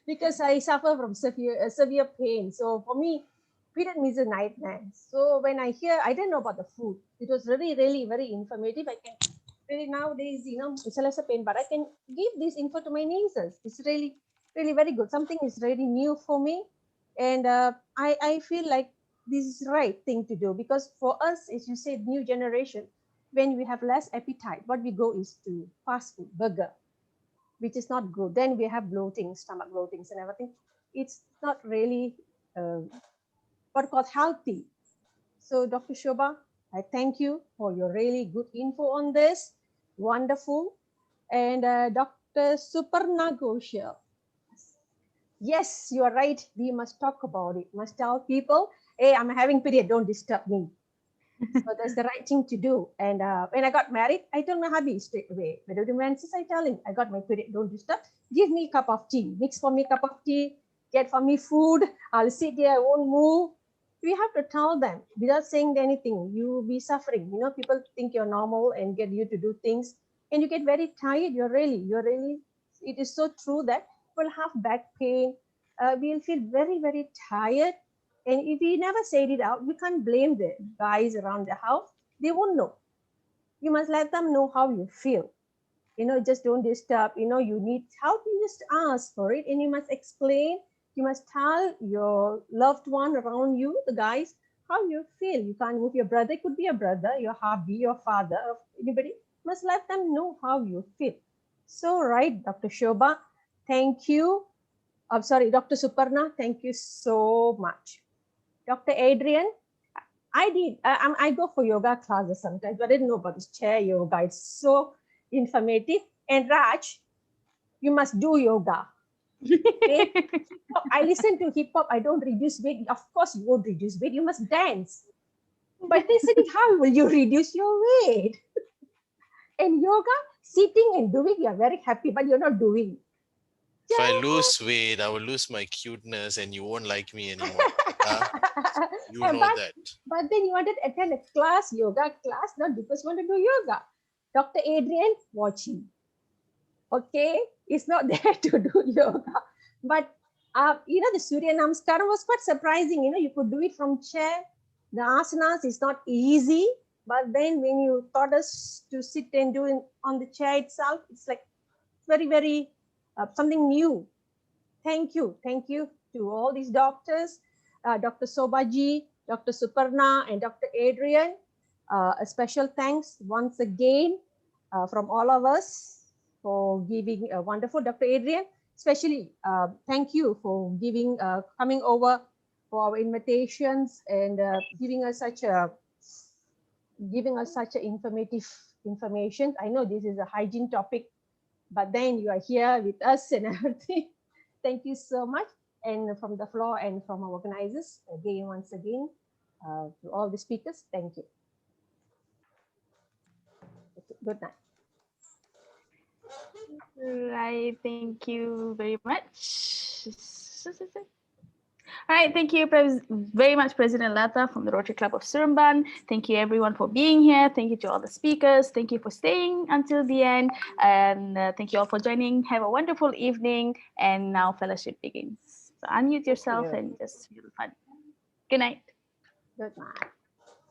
Because I suffer from severe pain. So for me, period means a nightmare. So when I hear, I didn't know about the food. It was really, really very informative. I can really nowadays, it's a lesser pain, but I can give this info to my nieces. It's really, really very good. Something is really new for me. And I feel like this is the right thing to do, because for us, as you said, new generation, when we have less appetite, what we go is to fast food, burger, which is not good. Then we have bloating, stomach bloatings and everything. It's not really what called healthy. So Dr. Shobha, I thank you for your really good info on this. Wonderful. And Dr. Suparna Ghoshal. Yes, you are right. We must talk about it. Must tell people, hey, I'm having period, don't disturb me. So that's the right thing to do. And when I got married, I told my hubby straight away. When the menses, I tell him, I got my period, don't disturb. Give me a cup of tea. Mix for me a cup of tea. Get for me food. I'll sit there, I won't move. We have to tell them without saying anything. You will be suffering. People think you're normal and get you to do things. And you get very tired. You're really, it is so true that we'll have back pain. We'll feel very, very tired. And if we never said it out, we can't blame the guys around the house. They won't know. You must let them know how you feel. Just don't disturb. You need help. You just ask for it, and you must explain. You must tell your loved one around you, the guys, how you feel. You can't move your brother. It could be your brother, your hubby, your father, anybody. You must let them know how you feel. So right, Dr. Shobha, thank you. I'm sorry, Dr. Suparna, thank you so much. Dr. Adrian, I go for yoga classes sometimes, but I didn't know about this chair yoga. It's so informative. And Raj, you must do yoga. Okay? I listen to hip hop. I don't reduce weight. Of course, you won't reduce weight. You must dance. But they said, how will you reduce your weight? And yoga, sitting and doing, you're very happy, but you're not doing. If I lose weight, I will lose my cuteness and you won't like me anymore. You know that. But then you wanted to attend a class, yoga class, not because you want to do yoga. Dr. Adrian, watching. Okay, it's not there to do yoga. But, the Surya Namaskaram was quite surprising. You could do it from chair. The asanas is not easy. But then when you taught us to sit and do it on the chair itself, it's like very, very something new. Thank you. Thank you to all these doctors, Dr. Sobaji, Dr. Suparna, and Dr. Adrian. A special thanks once again from all of us for giving a wonderful, Dr. Adrian, especially thank you for coming over for our invitations and giving us such a informative information. I know this is a hygiene topic, but then you are here with us and everything. Thank you so much. And from the floor and from our organizers, once again, to all the speakers, thank you. Good night. Right, thank you very much. All right, thank you very much, President Lata from the Rotary Club of Surumban. Thank you, everyone, for being here. Thank you to all the speakers. Thank you for staying until the end. And thank you all for joining. Have a wonderful evening. And now fellowship begins. So unmute yourself and just feel fun. Good night. Good night.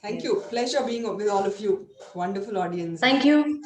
Thank you. Pleasure being with all of you. Wonderful audience. Thank you.